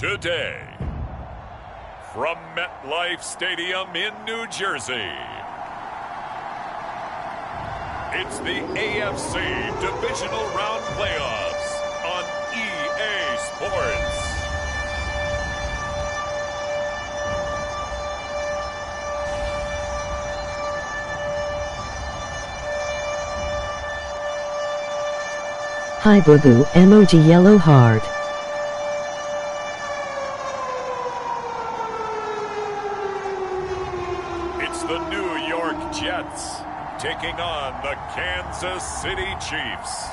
Today, from MetLife Stadium in New Jersey, it's the AFC Divisional Round Playoffs on EA Sports. Hi boo boo, emoji yellow heart. It's the New York Jets taking on the Kansas City Chiefs.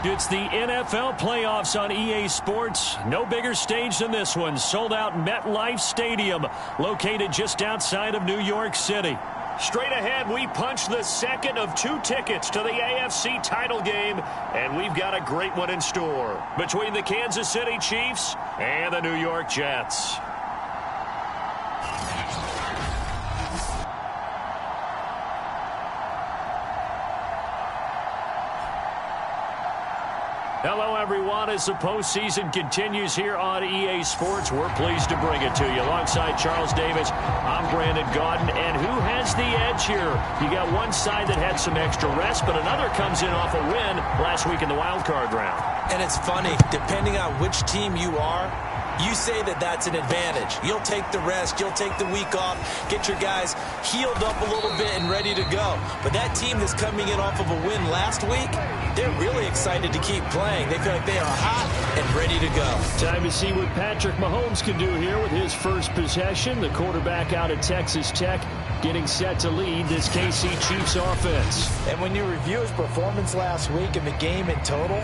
It's the NFL playoffs on EA Sports. No bigger stage than this one. Sold out MetLife Stadium, located just outside of New York City. Straight ahead, we punch the second of 2 tickets to the AFC title game, and we've got a great one in store between the Kansas City Chiefs and the New York Jets. Hello, everyone. As the postseason continues here on EA Sports, we're pleased to bring it to you. Alongside Charles Davis, I'm Brandon Gaudin. And who has the edge here? You got one side that had some extra rest, but another comes in off a win last week in the wild card round. And it's funny, depending on which team you are, you say that that's an advantage. You'll take the rest, you'll take the week off, get your guys healed up a little bit and ready to go. But that team that's coming in off of a win last week, they're really excited to keep playing. They feel like they are hot and ready to go. Time to see what Patrick Mahomes can do here with his first possession. The quarterback out of Texas Tech getting set to lead this KC Chiefs offense. And when you review his performance last week and the game in total,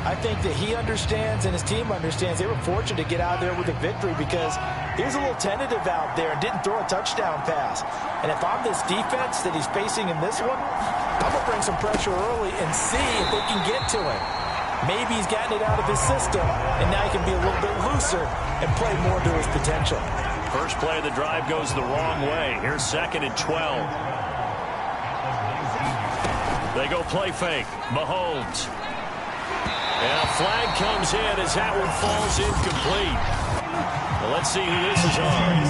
I think that he understands and his team understands they were fortunate to get out there with a victory because he was a little tentative out there and didn't throw a touchdown pass. And if I'm this defense that he's facing in this one, I'm going to bring some pressure early and see if they can get to him. Maybe he's gotten it out of his system, and now he can be a little bit looser and play more to his potential. First play of the drive goes the wrong way. Here's 2nd and 12. They go play fake. Mahomes. And a flag comes in as that one falls incomplete. Well, let's see who this is on.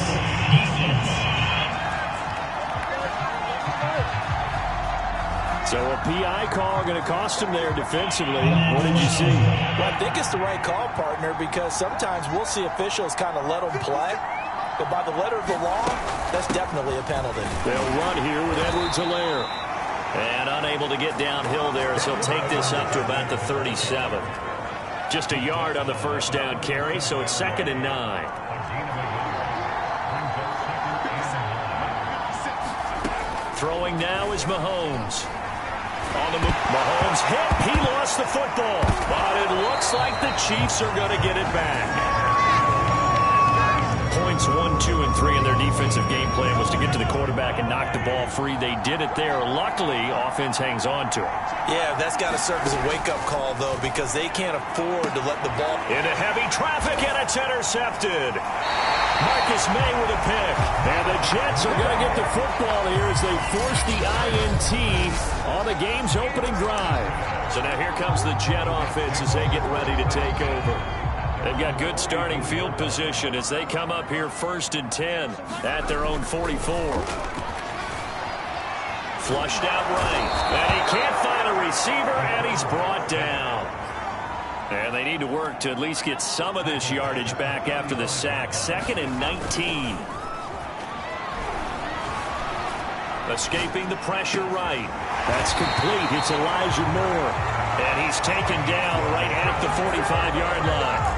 So a PI call going to cost him there defensively. What did you see? Well, I think it's the right call, partner, because sometimes we'll see officials kind of let them play. But by the letter of the law, that's definitely a penalty. They'll run here with Edwards-Helaire. And unable to get downhill there, so he'll take this up to about the 37. Just a yard on the first down carry, so it's 2nd and 9. Throwing now is Mahomes. On the move, Mahomes hit. He lost the football, but it looks like the Chiefs are going to get it back. Points 1, 2, and 3 in their defensive game plan was to get to the quarterback and knock the ball free. They did it there. Luckily, offense hangs on to it. Yeah, that's got to serve as a wake-up call, though, because they can't afford to let the ball... Into heavy traffic, and it's intercepted. Marcus May with a pick. And the Jets are going to get the football here as they force the INT on the game's opening drive. So now here comes the Jet offense as they get ready to take over. They've got good starting field position as they come up here 1st and 10 at their own 44. Flushed out right. And he can't find a receiver, and he's brought down. And they need to work to at least get some of this yardage back after the sack. 2nd and 19. Escaping the pressure right. That's complete. It's Elijah Moore. And he's taken down right at the 45-yard line.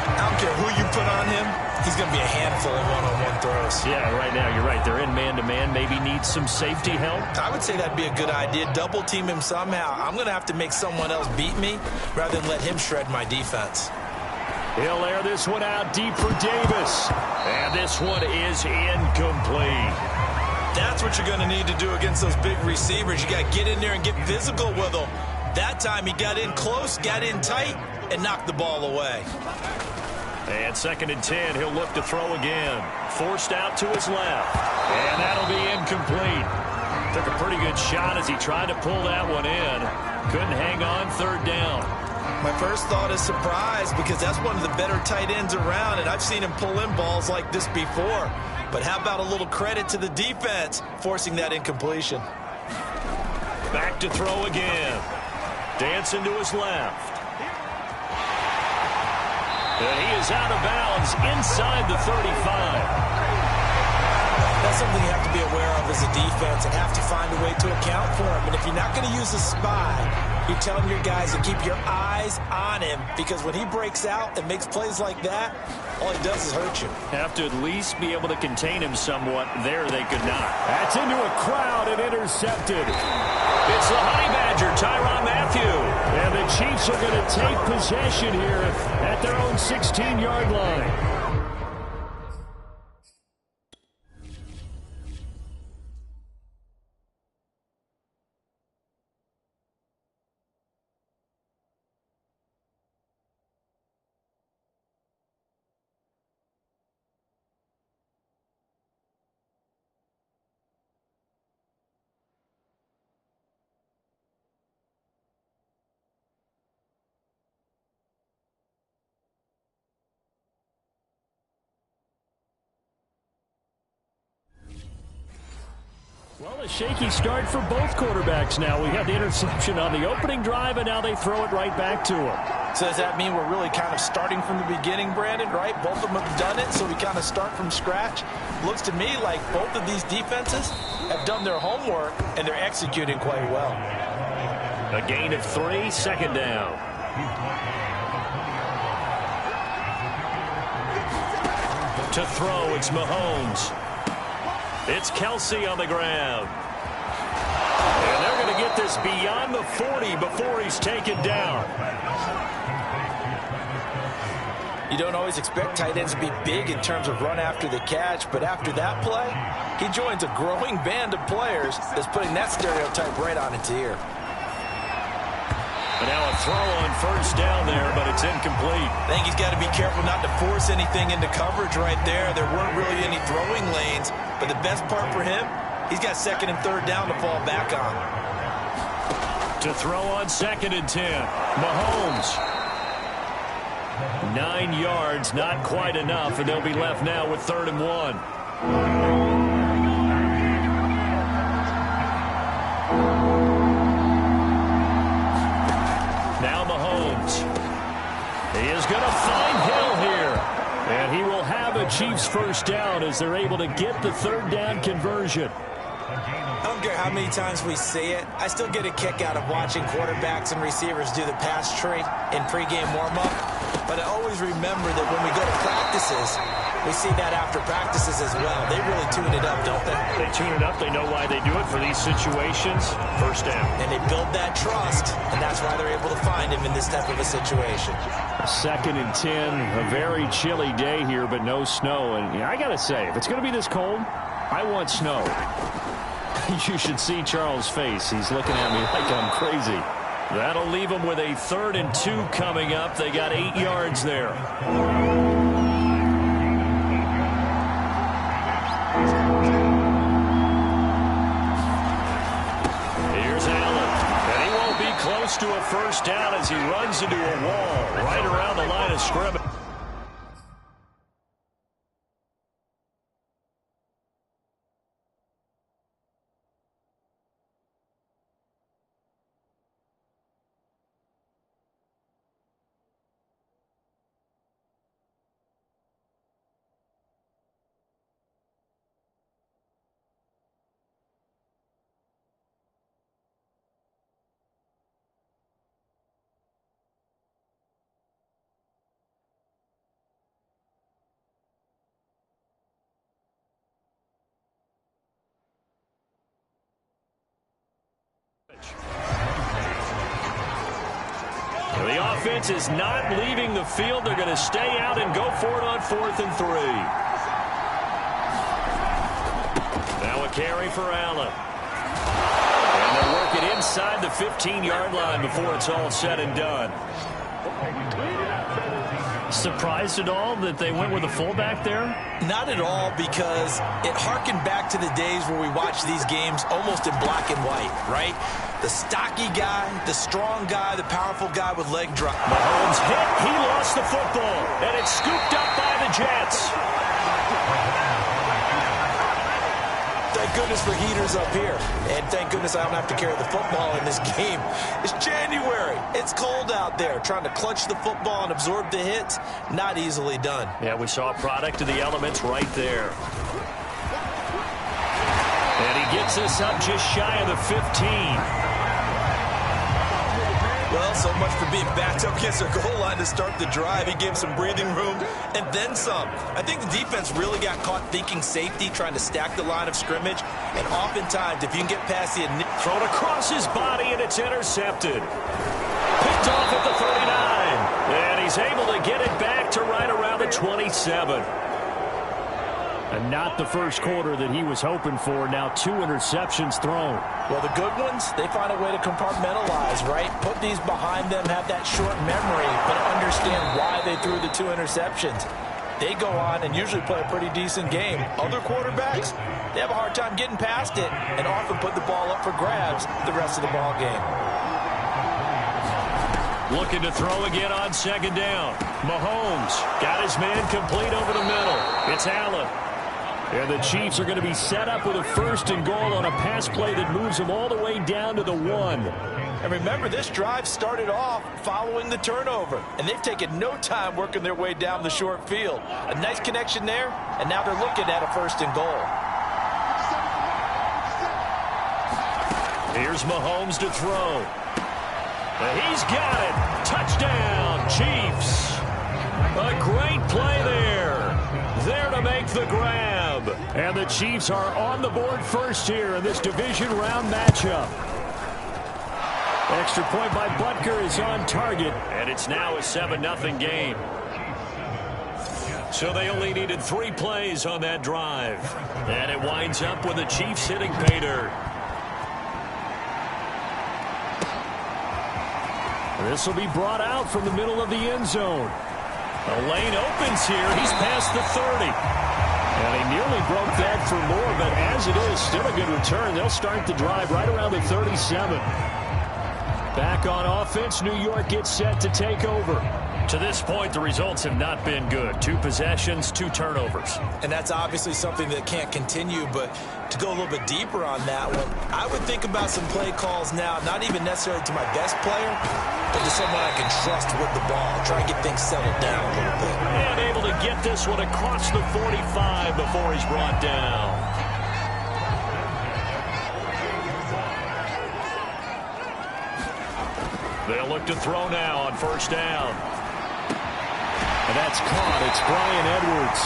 I don't care who you put on him, he's going to be a handful of one-on-one throws. Yeah, right now, you're right. They're in man-to-man. Maybe need some safety help. I would say that'd be a good idea. Double-team him somehow. I'm going to have to make someone else beat me rather than let him shred my defense. He'll air this one out deep for Davis. And this one is incomplete. That's what you're going to need to do against those big receivers. You got to get in there and get physical with them. That time he got in close, got in tight, and knocked the ball away. And 2nd and 10, he'll look to throw again. Forced out to his left. And that'll be incomplete. Took a pretty good shot as he tried to pull that one in. Couldn't hang on 3rd down. My first thought is surprise because that's one of the better tight ends around, and I've seen him pull in balls like this before. But how about a little credit to the defense forcing that incompletion? Back to throw again. Dancing to his left. And he is out of bounds inside the 35. That's something you have to be aware of as a defense and have to find a way to account for him. And if you're not going to use a spy, you're telling your guys to keep your eyes on him, because when he breaks out and makes plays like that, all he does is hurt you. Have to at least be able to contain him somewhat. There they could not. That's into a crowd and intercepted. It's the Honey Badger, Tyrann Mathieu. And the Chiefs are going to take possession here at their own 16-yard line. Well, a shaky start for both quarterbacks now. We had the interception on the opening drive, and now they throw it right back to him. So does that mean we're really kind of starting from the beginning, Brandon, right? Both of them have done it, so we kind of start from scratch. Looks to me like both of these defenses have done their homework, and they're executing quite well. A gain of 3, second down. To throw, it's Mahomes. It's Kelsey on the ground. And they're going to get this beyond the 40 before he's taken down. You don't always expect tight ends to be big in terms of run after the catch, but after that play, he joins a growing band of players that's putting that stereotype right on its ear. And now a throw on first down there, but it's incomplete. I think he's got to be careful not to force anything into coverage right there. There weren't really any throwing lanes, but the best part for him, he's got second and third down to fall back on. To throw on second and 10, Mahomes. 9 yards, not quite enough, and they'll be left now with 3rd and 1. He is going to find Hill here. And he will have a Chiefs first down as they're able to get the 3rd down conversion. I don't care how many times we see it. I still get a kick out of watching quarterbacks and receivers do the pass tree in pregame warm-up. But I always remember that when we go to practices, we see that after practices as well. They really tune it up, don't they? They tune it up. They know why they do it for these situations. First down. And they build that trust, and that's why they're able to find him in this type of a situation. 2nd and 10. A very chilly day here, but no snow. And I got to say, if it's going to be this cold, I want snow. You should see Charles' face. He's looking at me like I'm crazy. That'll leave them with a 3rd and 2 coming up. They got 8 yards there. Here's Allen. And he won't be close to a first down as he runs into a wall right around the line of scrimmage. The offense is not leaving the field. They're going to stay out and go for it on 4th and 3. Now a carry for Allen. And they'll work it inside the 15-yard line before it's all said and done. Surprised at all that they went with a fullback there? Not at all, because it harkened back to the days where we watched these games almost in black and white, right? The stocky guy, the strong guy, the powerful guy with leg drop. Mahomes hit. He lost the football, and it's scooped up by the Jets. Thank goodness for heaters up here. And thank goodness I don't have to carry the football in this game. It's January. It's cold out there. Trying to clutch the football and absorb the hits, not easily done. Yeah, we saw a product of the elements right there. And he gets us up just shy of the 15. Well, so much for being backed up against their goal line to start the drive. He gave some breathing room and then some. I think the defense really got caught thinking safety, trying to stack the line of scrimmage. And oftentimes, if you can get past the... Thrown across his body, and it's intercepted. Picked off at the 39. And he's able to get it back to right around the 27. And not the first quarter that he was hoping for. Now 2 interceptions thrown. Well, the good ones, they find a way to compartmentalize, right? Put these behind them, have that short memory, but understand why they threw the 2 interceptions. They go on and usually play a pretty decent game. Other quarterbacks, they have a hard time getting past it and often put the ball up for grabs the rest of the ball game. Looking to throw again on second down. Mahomes got his man complete over the middle. It's Allen. And the Chiefs are going to be set up with a 1st and goal on a pass play that moves them all the way down to the 1. And remember, this drive started off following the turnover. And they've taken no time working their way down the short field. A nice connection there, and now they're looking at a 1st and goal. Here's Mahomes to throw. And he's got it. Touchdown, Chiefs. A great play there. There to make the grab. And the Chiefs are on the board first here in this division round matchup. Extra point by Butker is on target. And it's now a 7-0 game. So they only needed 3 plays on that drive. And it winds up with the Chiefs hitting pay dirt. This will be brought out from the middle of the end zone. The lane opens here. He's past the 30. And he nearly broke that for more, but as it is, still a good return. They'll start the drive right around the 37. Back on offense, New York gets set to take over. To this point, the results have not been good. 2 possessions, 2 turnovers. And that's obviously something that can't continue, but to go a little bit deeper on that one, I would think about some play calls now, not even necessarily to my best player, but to someone I can trust with the ball. Try and get things settled down a little bit. And able to get this one across the 45 before he's brought down. They'll look to throw now on 1st down. And that's caught. It's Bryan Edwards.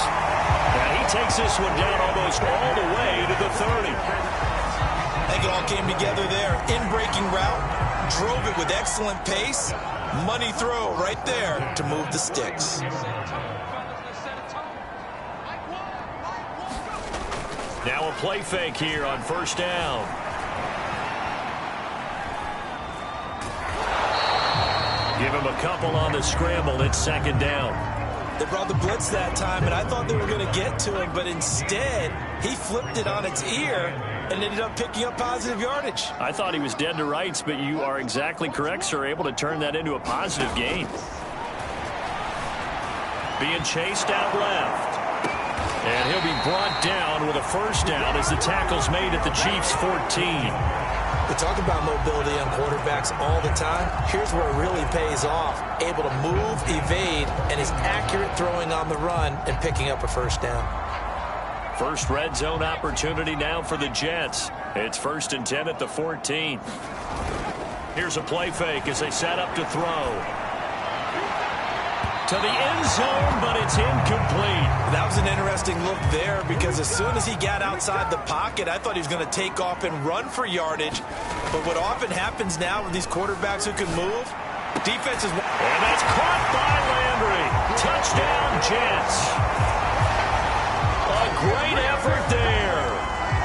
And he takes this one down almost all the way to the 30. I think it all came together there. In-breaking route. Drove it with excellent pace. Money throw right there to move the sticks. Now a play fake here on 1st down. Give him a couple on the scramble. It's 2nd down. They brought the blitz that time, and I thought they were going to get to him, but instead, he flipped it on its ear and ended up picking up positive yardage. I thought he was dead to rights, but you are exactly correct, sir. Able to turn that into a positive gain. Being chased out left. And he'll be brought down with a 1st down as the tackle's made at the Chiefs' 14. We talk about mobility on quarterbacks all the time. Here's where it really pays off. Able to move, evade, and is accurate throwing on the run and picking up a 1st down. First red zone opportunity now for the Jets. It's 1st and 10 at the 14. Here's a play fake as they set up to throw. To the end zone, but it's incomplete. That was an interesting look there because as soon as he got outside the pocket, I thought he was going to take off and run for yardage. But what often happens now with these quarterbacks who can move, defenses... And that's caught by Landry. Touchdown, Jets. A great effort there.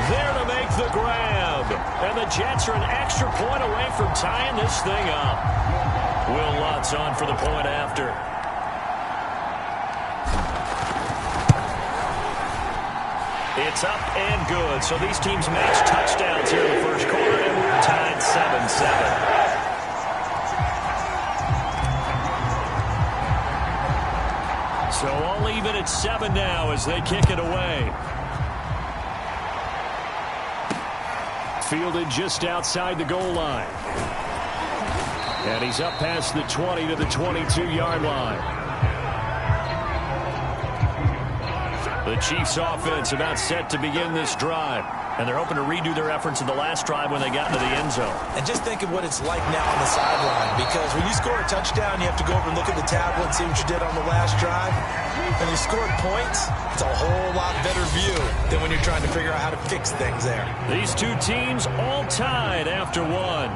There to make the grab. And the Jets are an extra point away from tying this thing up. Will Lutz on for the point after. It's up and good. So these teams match touchdowns here in the first quarter, and we're tied 7-7. So all even at 7 now as they kick it away. Fielded just outside the goal line. And he's up past the 20 to the 22-yard line. The Chiefs offense about set to begin this drive. And they're hoping to redo their efforts in the last drive when they got into the end zone. And just think of what it's like now on the sideline. Because when you score a touchdown, you have to go over and look at the tablet and see what you did on the last drive. When you score points, it's a whole lot better view than when you're trying to figure out how to fix things there. These two teams all tied after one.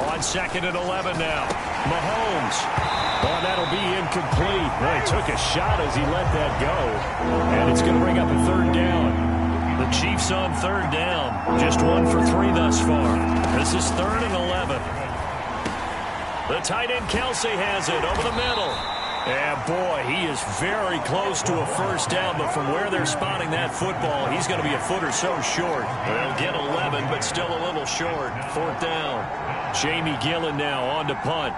On 2nd and 11 now. Mahomes. Oh, that'll be incomplete. Well, he took a shot as he let that go. And it's going to bring up a 3rd down. The Chiefs on 3rd down. Just 1 for 3 thus far. This is 3rd and 11. The tight end Kelsey has it over the middle. And boy, he is very close to a 1st down, but from where they're spotting that football, he's going to be a foot or so short. They'll get 11, but still a little short. 4th down. Jamie Gillen now on to punt.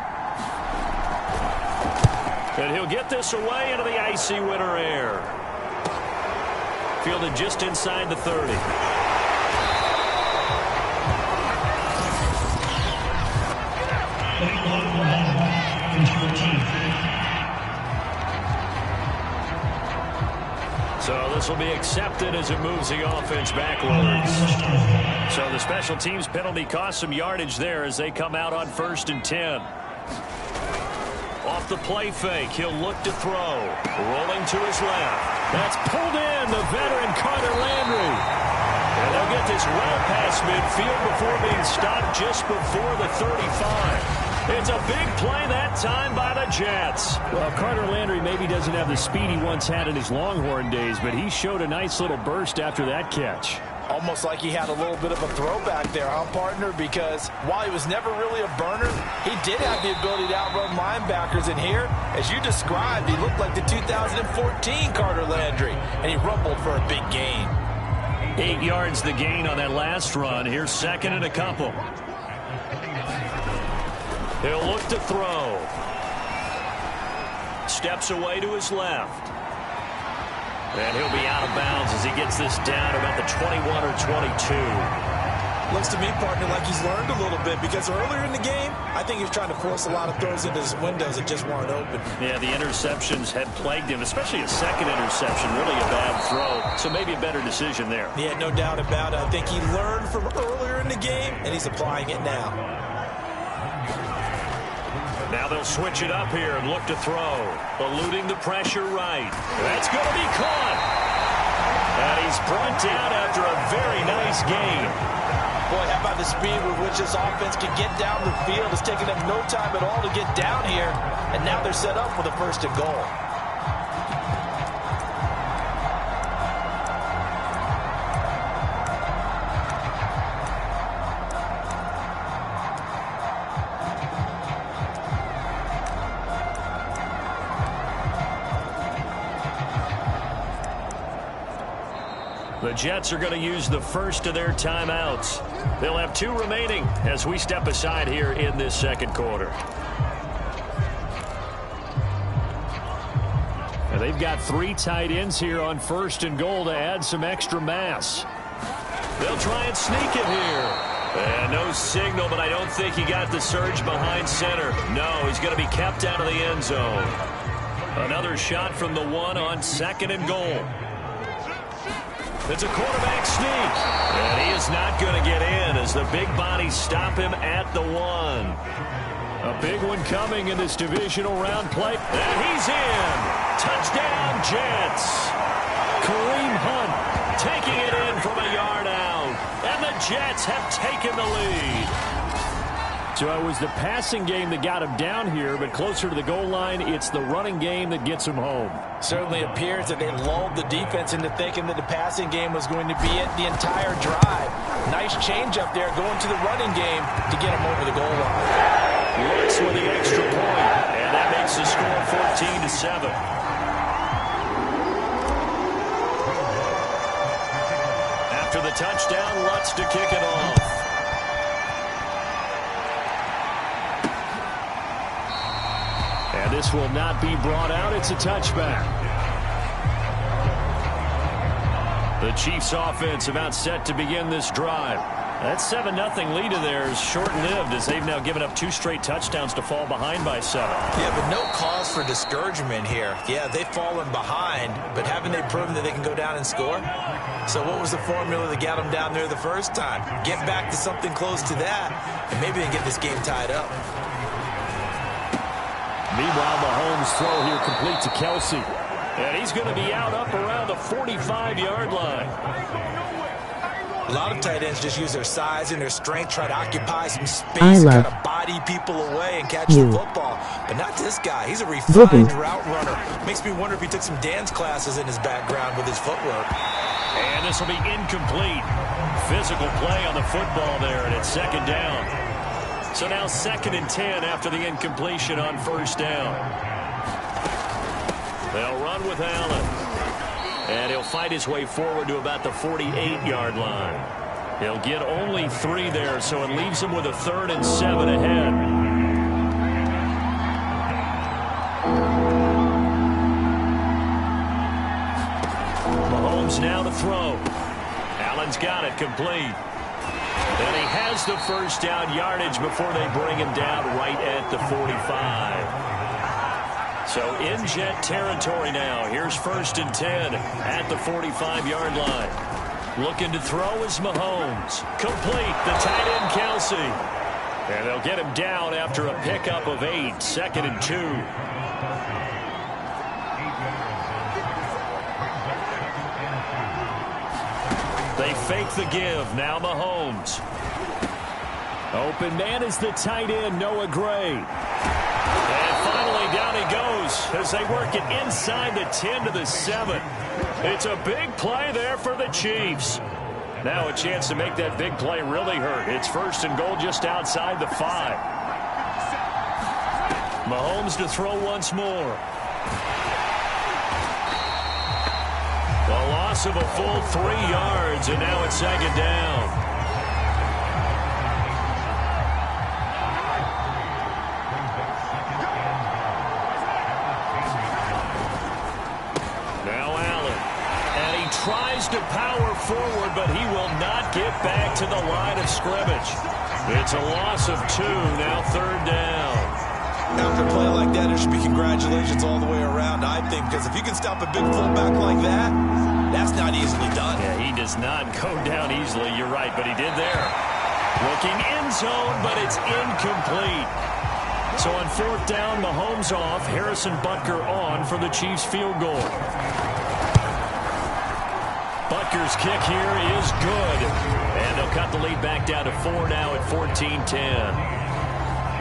And he'll get this away into the icy winter air. Fielded just inside the 30. So this will be accepted as it moves the offense backwards. So the special teams penalty cost some yardage there as they come out on 1st and 10. Off the play fake, he'll look to throw. Rolling to his left. That's pulled in, the veteran Carter Landry. And they'll get this well past midfield before being stopped just before the 35. It's a big play that time by the Jets. Well, Carter Landry maybe doesn't have the speed he once had in his Longhorn days, but he showed a nice little burst after that catch. Almost like he had a little bit of a throwback there, huh, partner? Because while he was never really a burner, he did have the ability to outrun linebackers. And here, as you described, he looked like the 2014 Carter Landry, and he rumbled for a big gain. 8 yards the gain on that last run. Here's 2nd and a couple. He'll look to throw. Steps away to his left. And he'll be out of bounds as he gets this down about the 21 or 22. Looks to me, partner, like he's learned a little bit, because earlier in the game, I think he was trying to force a lot of throws into his windows that just weren't open. Yeah, the interceptions had plagued him, especially a 2nd interception, really a bad throw. So maybe a better decision there. Yeah, no doubt about it. I think he learned from earlier in the game, and he's applying it now. Now they'll switch it up here and look to throw. Eluding the pressure right. That's going to be caught. And he's brought down after a very nice gain. Boy, how about the speed with which this offense can get down the field? It's taken them no time at all to get down here. And now they're set up for the 1st and goal. The Jets are going to use the first of their timeouts. They'll have 2 remaining as we step aside here in this 2nd quarter. And they've got 3 tight ends here on 1st and goal to add some extra mass. They'll try and sneak it here. And no signal, but I don't think he got the surge behind center. No, he's going to be kept out of the end zone. Another shot from the 1 on 2nd and goal. It's a quarterback sneak. And he is not going to get in as the big bodies stop him at the 1. A big one coming in this divisional round play. And he's in. Touchdown, Jets. Kareem Hunt taking it in from a yard out. And the Jets have taken the lead. So it was the passing game that got him down here, but closer to the goal line, it's the running game that gets him home. Certainly appears that they lulled the defense into thinking that the passing game was going to be it the entire drive. Nice change up there going to the running game to get him over the goal line. Looks for the extra point, and that may makes the score 14-7. After the touchdown, Lutz to kick it off. And this will not be brought out. It's a touchback. The Chiefs offense about set to begin this drive. That 7-0 lead of theirs short-lived as they've now given up 2 straight touchdowns to fall behind by 7. Yeah, but no cause for discouragement here. Yeah, they've fallen behind, but haven't they proven that they can go down and score? So what was the formula that got them down there the first time? Get back to something close to that, and maybe they get this game tied up. Meanwhile, Mahomes' throw here complete to Kelsey. And he's going to be out up around the 45-yard line. A lot of tight ends just use their size and their strength, try to occupy some space, kind of body people away and catch the football. But not this guy. He's a refined route runner. Makes me wonder if he took some dance classes in his background with his footwork. And this will be incomplete. Physical play on the football there, and it's second down. So now 2nd and 10 after the incompletion on first down. They'll run with Allen. And he'll fight his way forward to about the 48-yard line. He'll get only 3 there, so it leaves him with a 3rd and 7 ahead. Mahomes now to throw. Allen's got it complete. And he has the first down yardage before they bring him down right at the 45. So in jet territory now. Here's 1st and 10 at the 45-yard line. Looking to throw is Mahomes. Complete, the tight end Kelsey. And they'll get him down after a pickup of 8. 2nd and 2. They fake the give. Now Mahomes. Open man is the tight end, Noah Gray. And finally down he goes as they work it inside the 10 to the 7. It's a big play there for the Chiefs. Now a chance to make that big play really hurt. It's 1st and goal just outside the 5. Mahomes to throw once more. A loss of a full 3 yards, and now it's 2nd down. Now Allen. And he tries to power forward, but he will not get back to the line of scrimmage. It's a loss of 2, now 3rd down. After a play like that, there should be congratulations all the way around, I think, because if you can stop a big fullback like that, that's not easily done. Yeah, he does not go down easily, you're right, but he did there. Looking end zone, but it's incomplete. So on 4th down, Mahomes off, Harrison Butker on for the Chiefs field goal. Butker's kick here is good. And they'll cut the lead back down to 4 now at 14-10.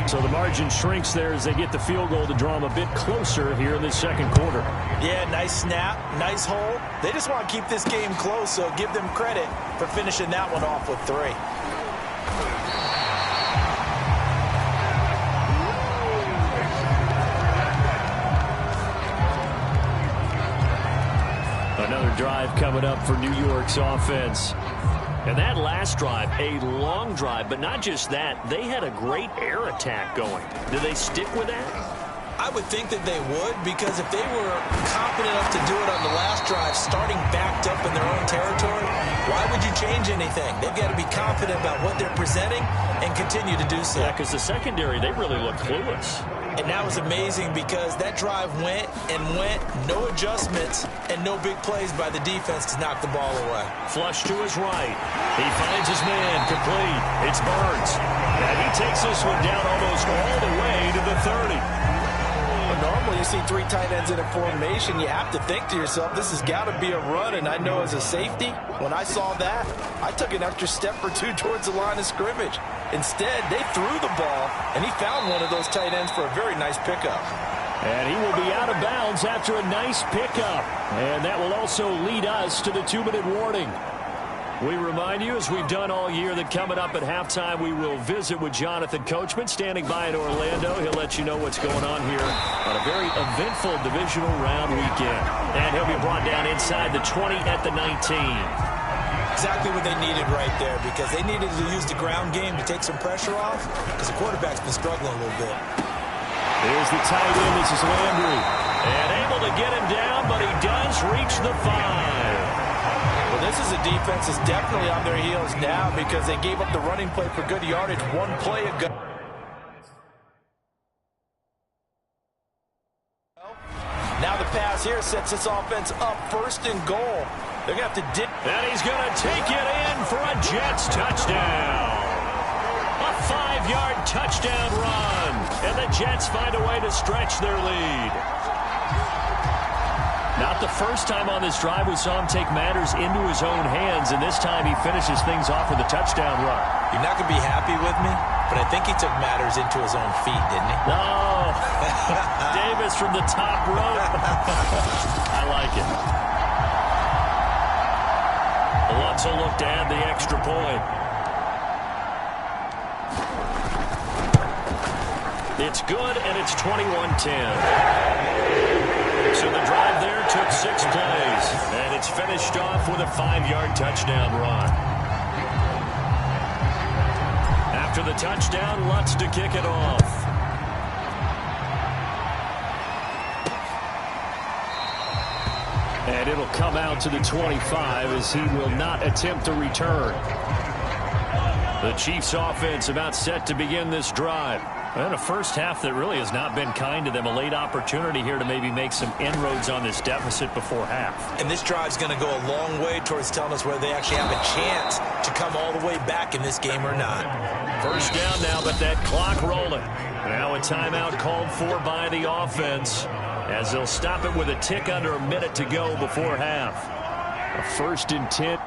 So the margin shrinks there as they get the field goal to draw them a bit closer here in the 2nd quarter. Yeah, nice snap, nice hole. They just want to keep this game close, so give them credit for finishing that one off with 3. Another drive coming up for New York's offense. And that last drive, a long drive, but not just that, they had a great air attack going. Do they stick with that? I would think that they would, because if they were confident enough to do it on the last drive, starting backed up in their own territory, why would you change anything? They've got to be confident about what they're presenting and continue to do so. Yeah, because the secondary, they really looked clueless. And that was amazing because that drive went and went, no adjustments, and no big plays by the defense to knock the ball away. Flush to his right. He finds his man, complete. It's Burns. And he takes this one down almost all the way to the 30. Normally you see 3 tight ends in a formation, you have to think to yourself, this has got to be a run, and I know as a safety, when I saw that, I took an extra step or 2 towards the line of scrimmage. Instead, they threw the ball, and he found one of those tight ends for a very nice pickup. And he will be out of bounds after a nice pickup. And that will also lead us to the 2-minute warning. We remind you, as we've done all year, that coming up at halftime, we will visit with Jonathan Coachman, standing by in Orlando. He'll let you know what's going on here on a very eventful divisional round weekend. And he'll be brought down inside the 20 at the 19. Exactly what they needed right there, because they needed to use the ground game to take some pressure off, because the quarterback's been struggling a little bit. Here's the tight end. This is Landry. And able to get him down, but he does reach the 5. Well, this is a defense that's definitely on their heels now, because they gave up the running play for good yardage one play ago. Now the pass here sets this offense up first and goal. They're going to have to dip. And he's going to take it in for a Jets touchdown. A 5-yard touchdown run. And the Jets find a way to stretch their lead. Not the first time on this drive we saw him take matters into his own hands, and this time he finishes things off with a touchdown run. You're not going to be happy with me, but I think he took matters into his own feet, didn't he? No. Davis from the top rope. I like it. Lutz will look to add the extra point. It's good, and it's 21-10. So the drive there took 6 plays, and it's finished off with a 5-yard touchdown run. After the touchdown, Lutz to kick it off. And it'll come out to the 25 as he will not attempt to return. The Chiefs offense about set to begin this drive. And a first half that really has not been kind to them. A late opportunity here to maybe make some inroads on this deficit before half. And this drive's going to go a long way towards telling us whether they actually have a chance to come all the way back in this game or not. First down now, but that clock rolling. Now a timeout called for by the offense, as they'll stop it with a tick under a minute to go before half. A 1st and 10.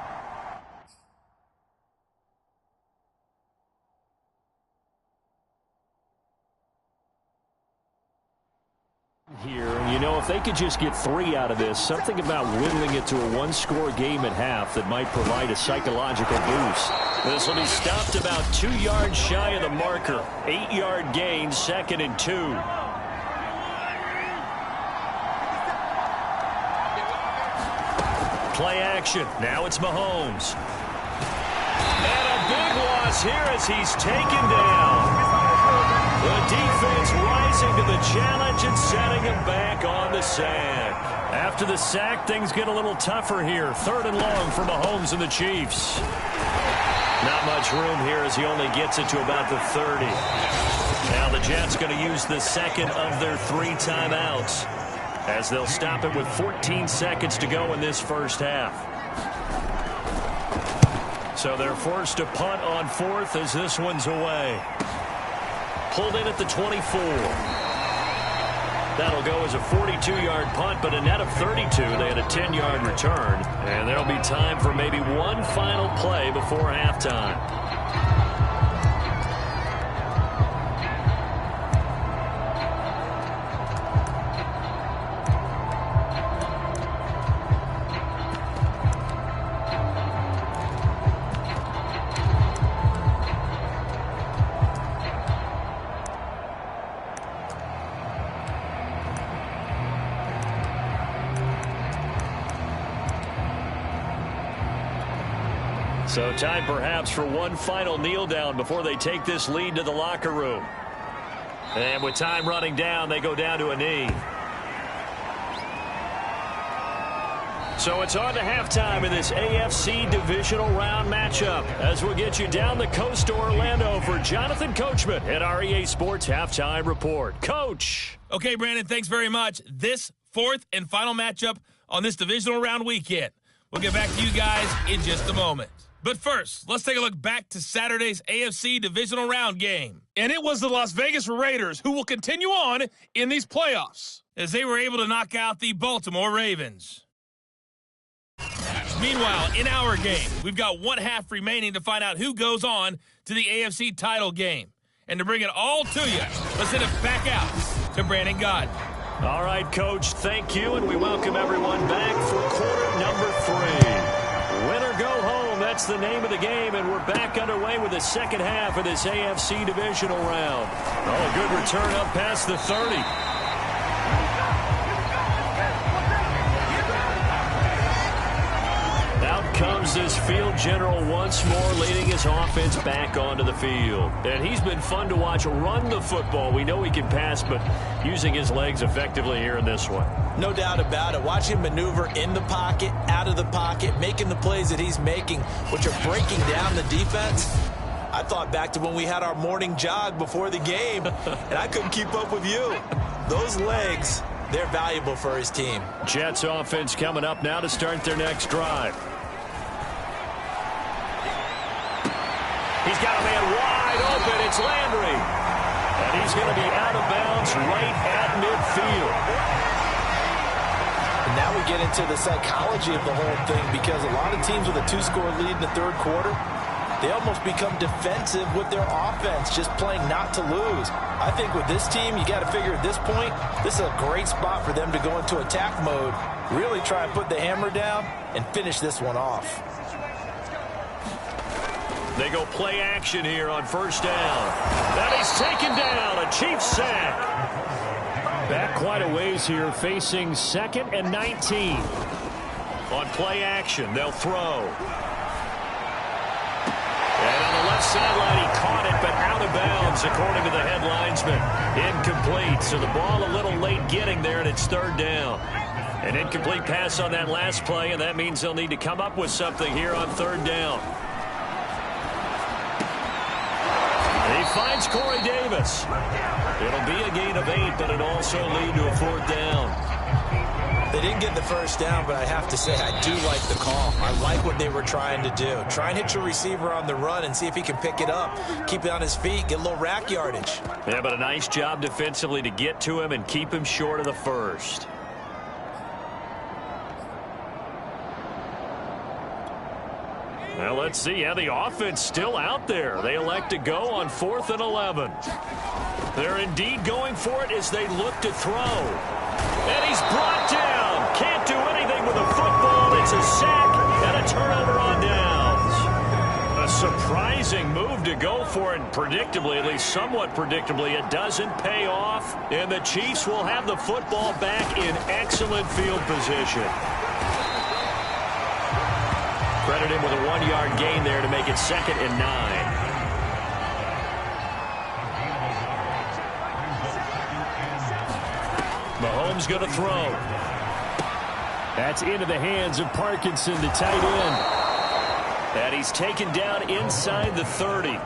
Here, you know, if they could just get 3 out of this, something about whittling it to a 1-score game at half that might provide a psychological boost. This will be stopped about 2 yards shy of the marker. 8-yard gain, 2nd and 2. Play action. Now it's Mahomes. And a big loss here as he's taken down. The defense rising to the challenge and setting him back on the sack. After the sack, things get a little tougher here. 3rd and long for Mahomes and the Chiefs. Not much room here as he only gets it to about the 30. Now the Jets going to use the second of their 3 timeouts, as they'll stop it with 14 seconds to go in this first half. So they're forced to punt on 4th as this one's away. Pulled in at the 24. That'll go as a 42-yard punt, but a net of 32. They had a 10-yard return, and there'll be time for maybe one final play before halftime. So time perhaps for one final kneel down before they take this lead to the locker room. And with time running down, they go down to a knee. So it's on to halftime in this AFC divisional round matchup, as we'll get you down the coast to Orlando for Jonathan Coachman at our EA Sports Halftime Report. Coach. Okay, Brandon, thanks very much. This 4th and final matchup on this divisional round weekend. We'll get back to you guys in just a moment. But first, let's take a look back to Saturday's AFC divisional round game. And it was the Las Vegas Raiders who will continue on in these playoffs, as they were able to knock out the Baltimore Ravens. Meanwhile, in our game, we've got 1 half remaining to find out who goes on to the AFC title game. And to bring it all to you, let's send it back out to Brandon Gaudin. All right, Coach, thank you, and we welcome everyone back for quarter number 3. Win or go home, that that's the name of the game, and we're back underway with the second half of this AFC divisional round. Oh, a good return up past the 30. Out comes this field general once more, leading his offense back onto the field. And he's been fun to watch run the football. We know he can pass, but using his legs effectively here in this one. No doubt about it. Watch him maneuver in the pocket, out of the pocket, making the plays that he's making, which are breaking down the defense. I thought back to when we had our morning jog before the game, and I couldn't keep up with you. Those legs, they're valuable for his team. Jets offense coming up now to start their next drive. He's got a man wide open. It's Landry. And he's going to be out of bounds right at midfield. And now we get into the psychology of the whole thing, because a lot of teams with a 2-score lead in the third quarter, they almost become defensive with their offense, just playing not to lose. I think with this team, you got to figure at this point, this is a great spot for them to go into attack mode, really try and put the hammer down and finish this one off. They go play action here on first down. And he's taken down, a Chiefs sack. Back quite a ways here, facing 2nd and 19. On play action, they'll throw. And on the left sideline, he caught it, but out of bounds, according to the head linesman. Incomplete, so the ball a little late getting there, and it's third down. An incomplete pass on that last play, and that means they'll need to come up with something here on third down. He finds Corey Davis. It'll be a gain of 8, but it'll also lead to a 4th down. They didn't get the first down, but I have to say I do like the call. I like what they were trying to do. Try and hit your receiver on the run and see if he can pick it up. Keep it on his feet, get a little rack yardage. Yeah, but a nice job defensively to get to him and keep him short of the first. Well, let's see. Yeah, the offense still out there. They elect to go on 4th and 11. They're indeed going for it as they look to throw. And he's brought down. Can't do anything with a football. It's a sack and a turnover on downs. A surprising move to go for it. Predictably, at least somewhat predictably, it doesn't pay off. And the Chiefs will have the football back in excellent field position. Credit him with a 1-yard gain there to make it 2nd and 9. Mahomes going to throw. That's into the hands of Parkinson, the tight end. And he's taken down inside the 30.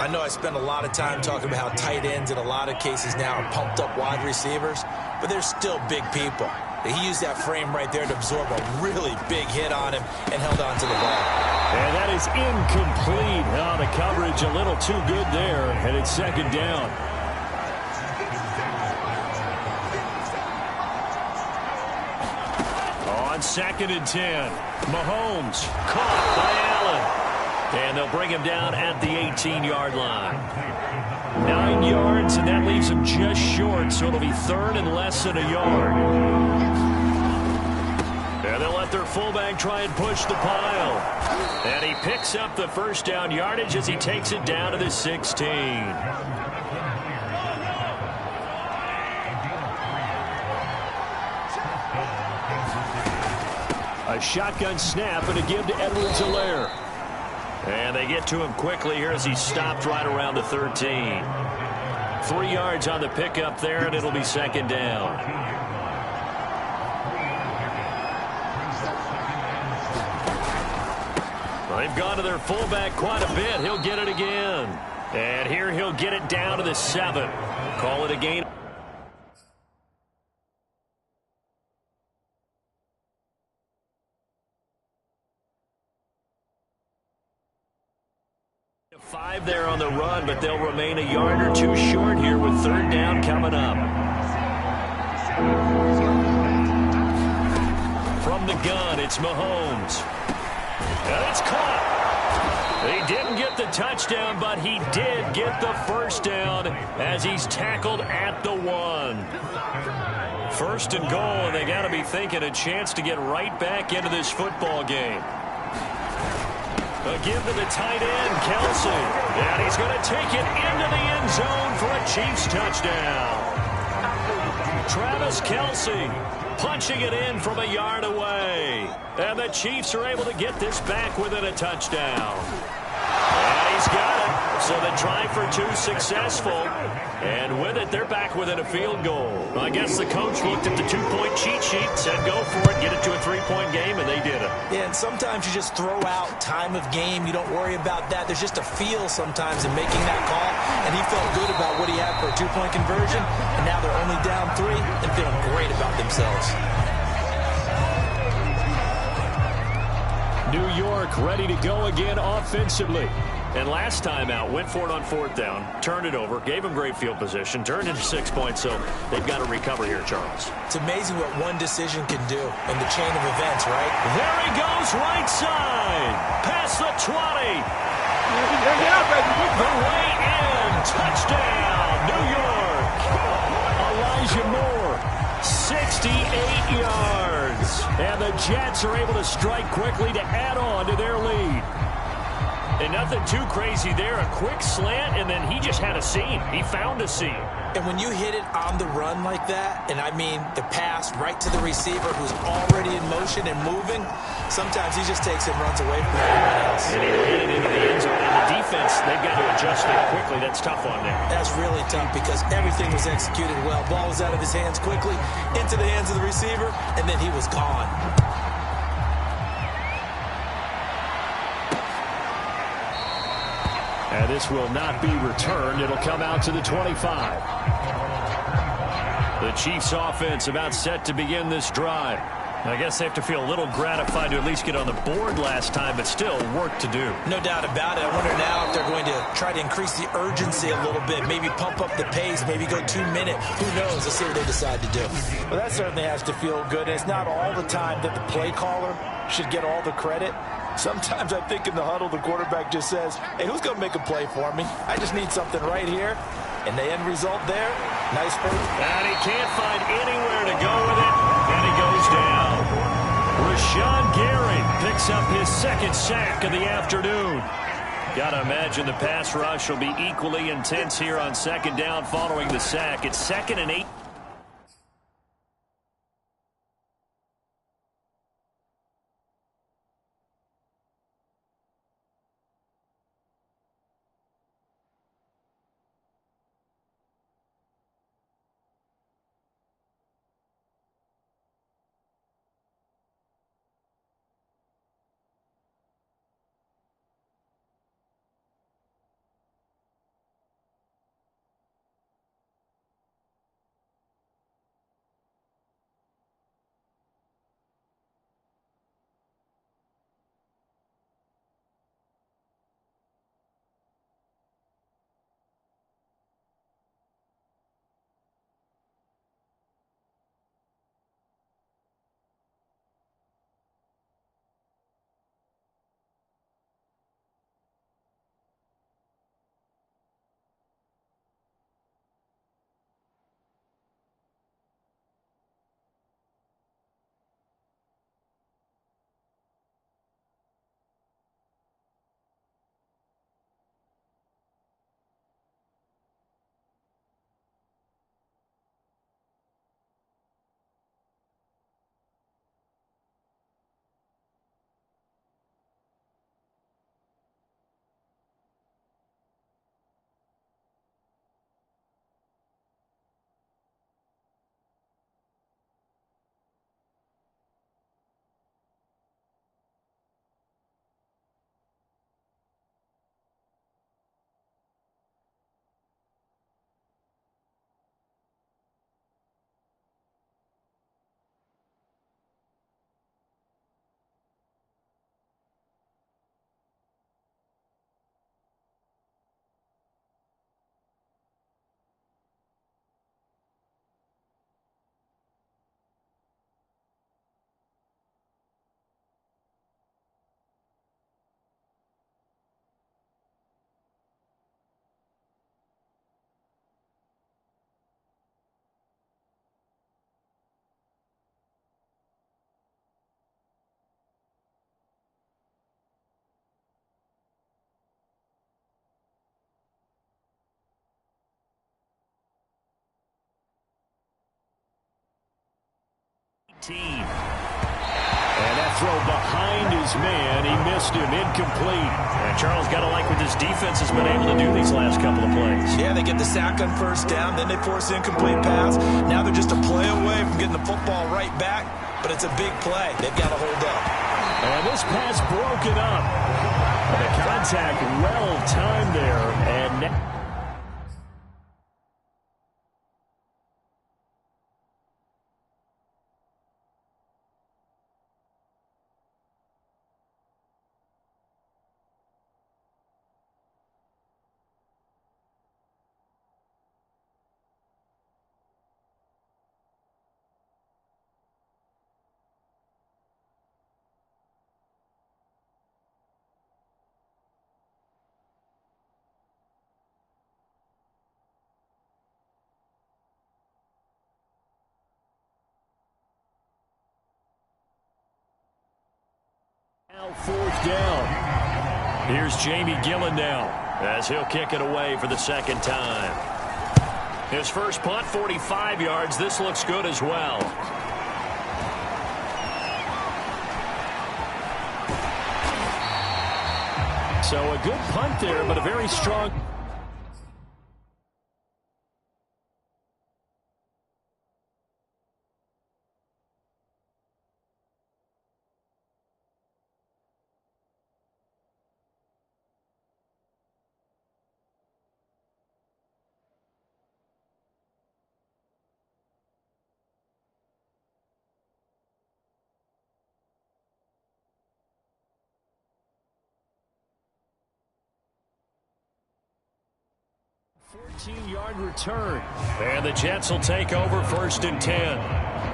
I know I spend a lot of time talking about how tight ends in a lot of cases now are pumped up wide receivers, but they're still big people. He used that frame right there to absorb a really big hit on him and held on to the ball. And that is incomplete. Oh, the coverage a little too good there, and it's 2nd down. On 2nd and 10, Mahomes caught by Allen. And they'll bring him down at the 18-yard line. 9 yards, and that leaves him just short, so it'll be 3rd and less than a yard. And they'll let their fullback try and push the pile. And he picks up the first down yardage as he takes it down to the 16. A shotgun snap and a give to Edwards-Helaire. And they get to him quickly here as he stopped right around the 13. 3 yards on the pickup there, and it'll be 2nd down. Well, they've gone to their fullback quite a bit. He'll get it again. And here he'll get it down to the 7. Call it a gain. Five there on the run, but they'll remain a yard or two short here with 3rd down coming up. From the gun, it's Mahomes. And it's caught. He didn't get the touchdown, but he did get the first down as he's tackled at the 1. First and goal, and they got to be thinking a chance to get right back into this football game. A give to the tight end, Kelsey. And he's going to take it into the end zone for a Chiefs touchdown. Travis Kelsey punching it in from a yard away. And the Chiefs are able to get this back within a touchdown. And he's got it. So the try for 2 successful. And with it, they're back within a field goal. I guess the coach looked at the 2-point cheat sheet, said go for it, get it to a 3-point game, and they did it. Yeah, and sometimes you just throw out time of game. You don't worry about that. There's just a feel sometimes in making that call. And he felt good about what he had for a 2-point conversion. And now they're only down 3 and feeling great about themselves. New York ready to go again offensively. And last time out, went for it on 4th down, turned it over, gave him great field position, turned into 6 points, so they've got to recover here, Charles. It's amazing what one decision can do in the chain of events, right? There he goes, right side, past the 20. The way in, touchdown, New York. Elijah Moore, 68 yards. And the Jets are able to strike quickly to add on to their lead. And nothing too crazy there. A quick slant, and then he just had a seam. He found a seam. And when you hit it on the run like that, and I mean the pass right to the receiver who's already in motion and moving, sometimes he just takes it and runs away from everyone else. And he ran it into the end zone. And the defense, they've got to adjust it quickly. That's tough on them. That's really tough because everything was executed well. Ball was out of his hands quickly, into the hands of the receiver, and then he was gone. And this will not be returned. It'll come out to the 25. The Chiefs offense about set to begin this drive. I guess they have to feel a little gratified to at least get on the board last time, but still work to do. No doubt about it. I wonder now if they're going to try to increase the urgency a little bit, maybe pump up the pace, maybe go 2-minute. Who knows? Let's see what they decide to do. Well, that certainly has to feel good. And it's not all the time that the play caller should get all the credit. Sometimes I think in the huddle, the quarterback just says, hey, who's going to make a play for me? I just need something right here. And the end result there, nice play. And he can't find anywhere to go with it. And he goes down. Rashawn Gary picks up his 2nd sack of the afternoon. Got to imagine the pass rush will be equally intense here on 2nd down following the sack. It's 2nd and 8. Team. And that throw behind his man, he missed him, incomplete. And Charles, got to like what this defense has been able to do these last couple of plays. Yeah, they get the sack on first down, then they force the incomplete pass. Now they're just a play away from getting the football right back, but it's a big play. They've got to hold up. And this pass broken up. And the contact well timed there. And now fourth down. Here's Jamie Gillen now as he'll kick it away for the second time. His first punt, 45 yards. This looks good as well. So a good punt there, but a very strong. Yard return. And the Jets will take over 1st and 10.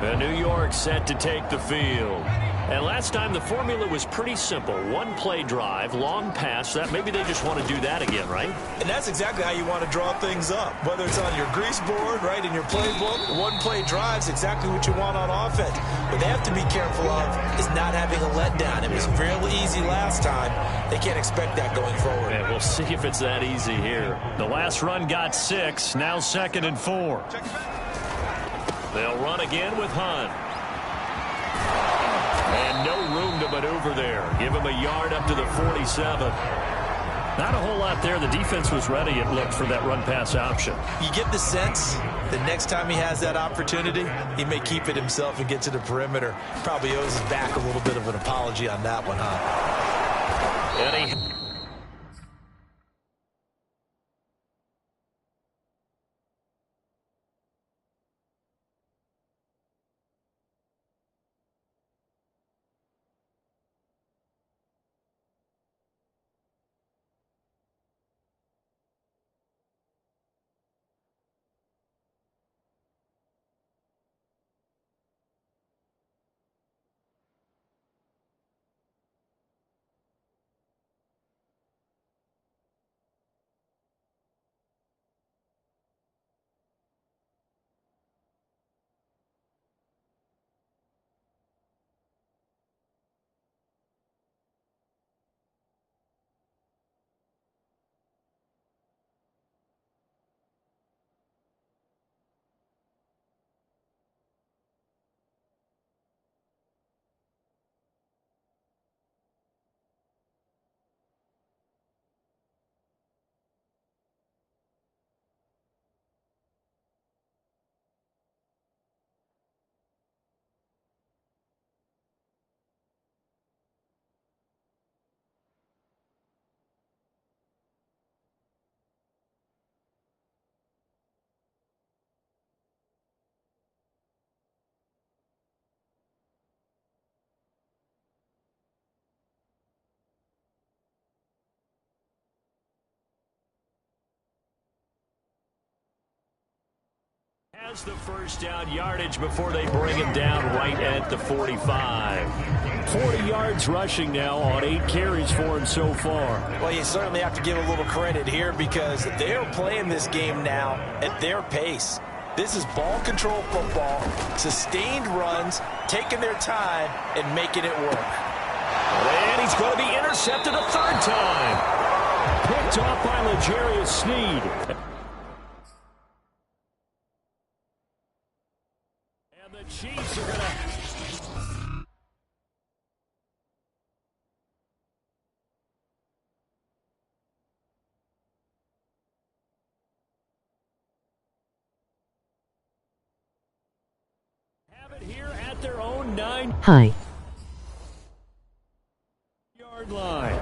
And New York set to take the field. And last time the formula was pretty simple. One play drive, long pass. That maybe they just want to do that again, right? And that's exactly how you want to draw things up. Whether it's on your grease board, right, in your playbook, one play drive's exactly what you want on offense. What they have to be careful of is not having a letdown. It was real easy last time. They can't expect that going forward. And we'll see if it's that easy here. The last run got 6. Now 2nd and 4. They'll run again with Hunt. And no room to maneuver there. Give him a yard up to the 47. Not a whole lot there. The defense was ready, it looked, for that run-pass option. You get the sense that next time he has that opportunity, he may keep it himself and get to the perimeter. Probably owes his back a little bit of an apology on that one, huh? And he... has the first down yardage before they bring him down right at the 45. 40 yards rushing now on 8 carries for him so far. Well, you certainly have to give a little credit here because they're playing this game now at their pace. This is ball control football, sustained runs, taking their time and making it work. And he's going to be intercepted a 3rd time. Picked off by L'Jarius Sneed. The Chiefs are going to their own 9-yard Hi. line.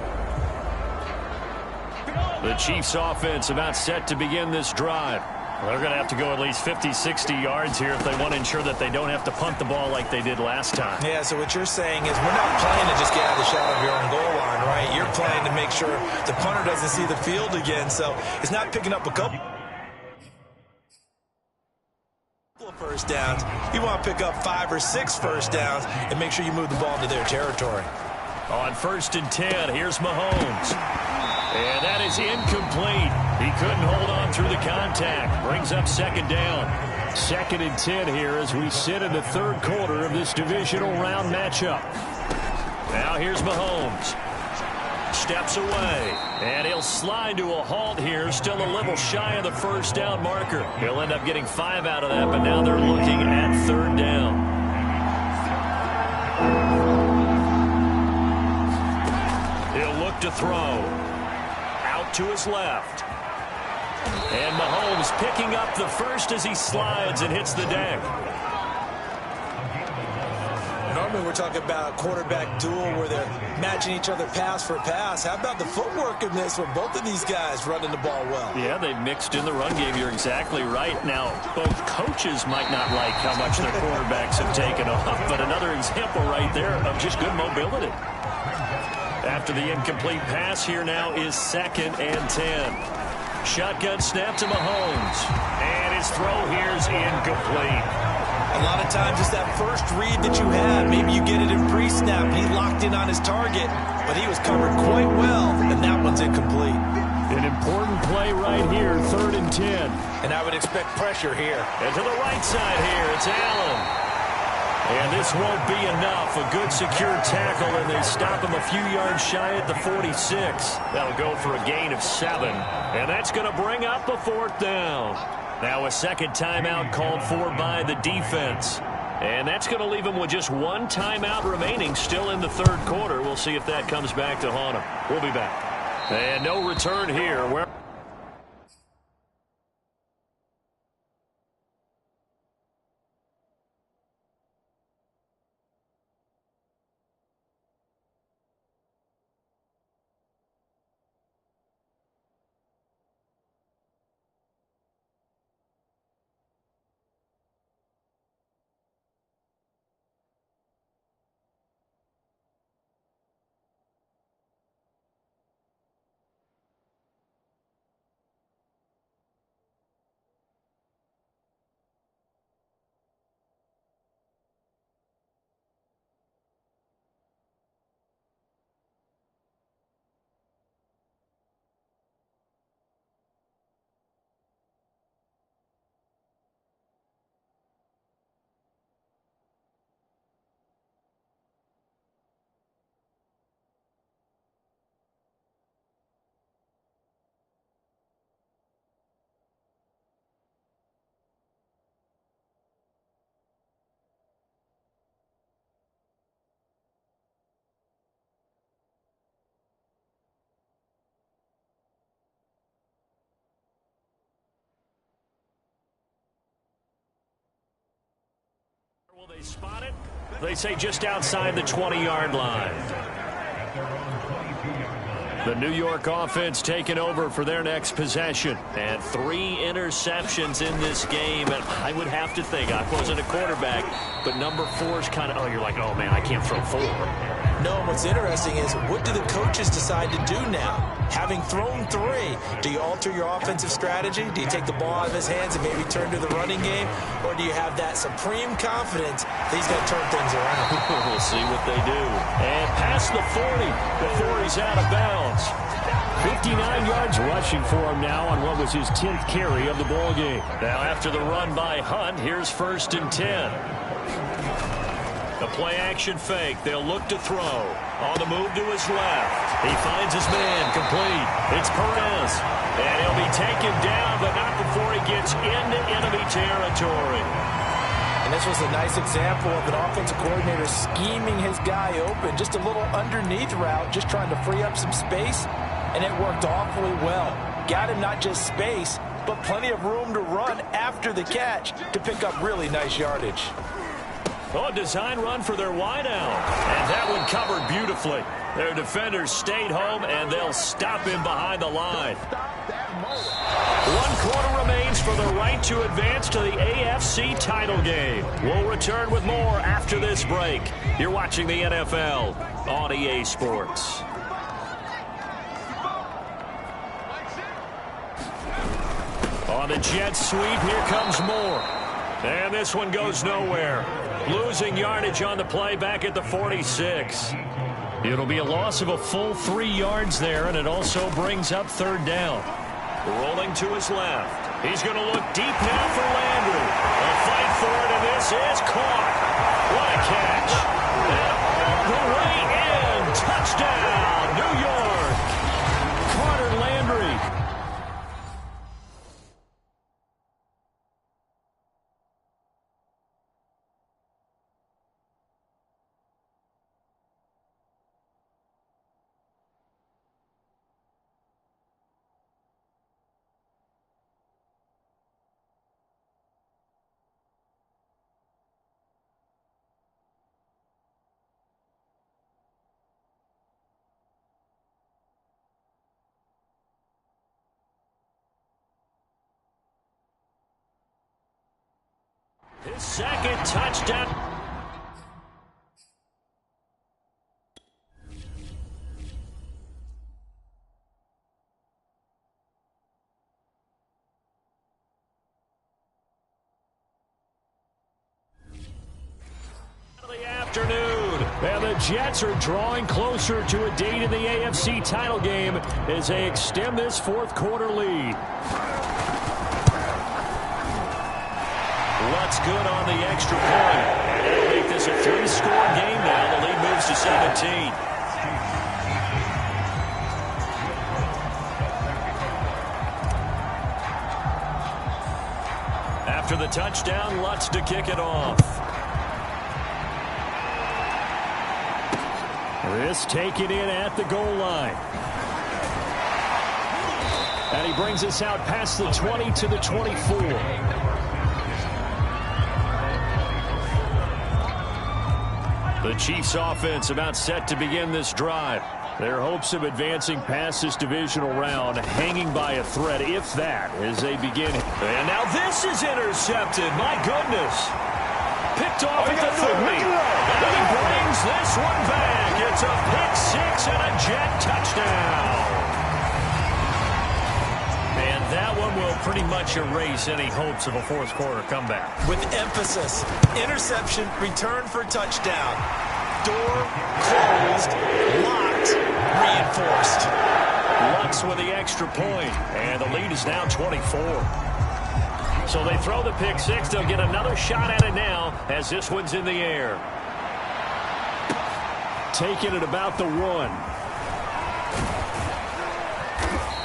The Chiefs offense about set to begin this drive. They're going to have to go at least 50, 60 yards here if they want to ensure that they don't have to punt the ball like they did last time. Yeah, so what you're saying is we're not playing to just get out of the shadow of your own goal line, right? You're playing to make sure the punter doesn't see the field again. So it's not picking up a couple of first downs. You want to pick up 5 or 6 first downs and make sure you move the ball into their territory. On 1st and 10, here's Mahomes. And that is incomplete. He couldn't hold on through the contact. Brings up 2nd down. 2nd and 10 here as we sit in the 3rd quarter of this divisional round matchup. Now here's Mahomes. Steps away. And he'll slide to a halt here. Still a little shy of the first down marker. He'll end up getting 5 out of that, but now they're looking at 3rd down. He'll look to throw. To his left. And Mahomes picking up the first as he slides and hits the deck. Normally we're talking about a quarterback duel where they're matching each other pass for pass. How about the footwork in this with both of these guys running the ball well? Yeah, they've mixed in the run game. You're exactly right. Now, both coaches might not like how much their quarterbacks have taken off, but another example right there of just good mobility. After the incomplete pass, here now is 2nd and 10. Shotgun snap to Mahomes. And his throw here is incomplete. A lot of times it's that first read that you have. Maybe you get it in pre-snap. He locked in on his target, but he was covered quite well, and that one's incomplete. An important play right here, 3rd and 10. And I would expect pressure here. And to the right side here, it's Allen. And this won't be enough. A good secure tackle, and they stop him a few yards shy at the 46. That'll go for a gain of 7. And that's going to bring up a 4th down. Now a 2nd timeout called for by the defense. And that's going to leave him with just 1 timeout remaining still in the 3rd quarter. We'll see if that comes back to haunt him. We'll be back. And no return here. Will they spot it? They say just outside the 20-yard line. The New York offense taking over for their next possession. And 3 interceptions in this game. And I would have to think, I wasn't a quarterback, but number 4 is kind of, oh, you're like, oh, man, I can't throw 4. No, and what's interesting is what do the coaches decide to do now? Having thrown 3, do you alter your offensive strategy? Do you take the ball out of his hands and maybe turn to the running game? Or do you have that supreme confidence that he's going to turn things around? We'll see what they do. And past the 40 before he's out of bounds. 59 yards rushing for him now on what was his 10th carry of the ball game. Now after the run by Hunt, here's 1st and 10. The play-action fake. They'll look to throw. On the move to his left. He finds his man. Complete. It's Perez. And he'll be taken down, but not before he gets into enemy territory. And this was a nice example of an offensive coordinator scheming his guy open. Just a little underneath route, just trying to free up some space. And it worked awfully well. Got him not just space, but plenty of room to run after the catch to pick up really nice yardage. Oh, a design run for their wideout. And that one covered beautifully. Their defenders stayed home, and they'll stop him behind the line. 1 quarter remains for the right to advance to the AFC title game. We'll return with more after this break. You're watching the NFL on EA Sports. On the jet sweep, here comes more. And this one goes nowhere. Losing yardage on the play back at the 46. It'll be a loss of a full 3 yards there, and it also brings up 3rd down. Rolling to his left. He's going to look deep now for Landry. A fight for it, and this is caught. What a catch. And all the way in. Touchdown, New York. Carter Landry. His 2nd touchdown. Of the afternoon, and the Jets are drawing closer to a date in the AFC title game as they extend this 4th quarter lead. What's good on the extra point? And it'll make this a 3-score game now. The lead moves to 17. After the touchdown, Lutz to kick it off. This taken in at the goal line. And he brings us out past the 20 to the 24. The Chiefs offense about set to begin this drive. Their hopes of advancing past this divisional round hanging by a thread, if that, as they begin. And now this is intercepted. My goodness. Picked off at the 30. And he brings this one back. It's a pick 6 and a Jet touchdown. And that one will pretty much erase any hopes of a 4th quarter comeback. With emphasis, interception, return for touchdown. Door closed, locked, reinforced. Lutz with the extra point, and the lead is now 24. So they throw the pick 6. They'll get another shot at it now as this one's in the air. Taking it about the 1.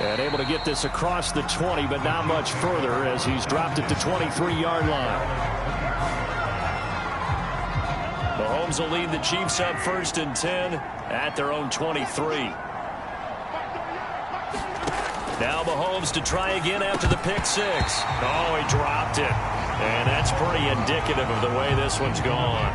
And able to get this across the 20, but not much further as he's dropped it to 23-yard line. Mahomes will lead the Chiefs up 1st and 10 at their own 23. Now Mahomes to try again after the pick 6. Oh, he dropped it. And that's pretty indicative of the way this one's gone.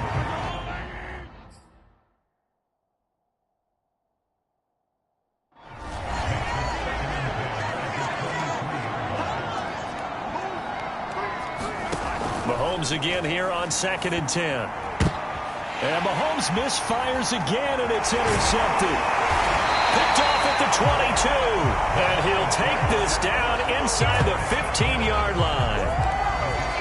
Again here on 2nd and 10. And Mahomes misfires again, and it's intercepted. Picked off at the 22. And he'll take this down inside the 15-yard line.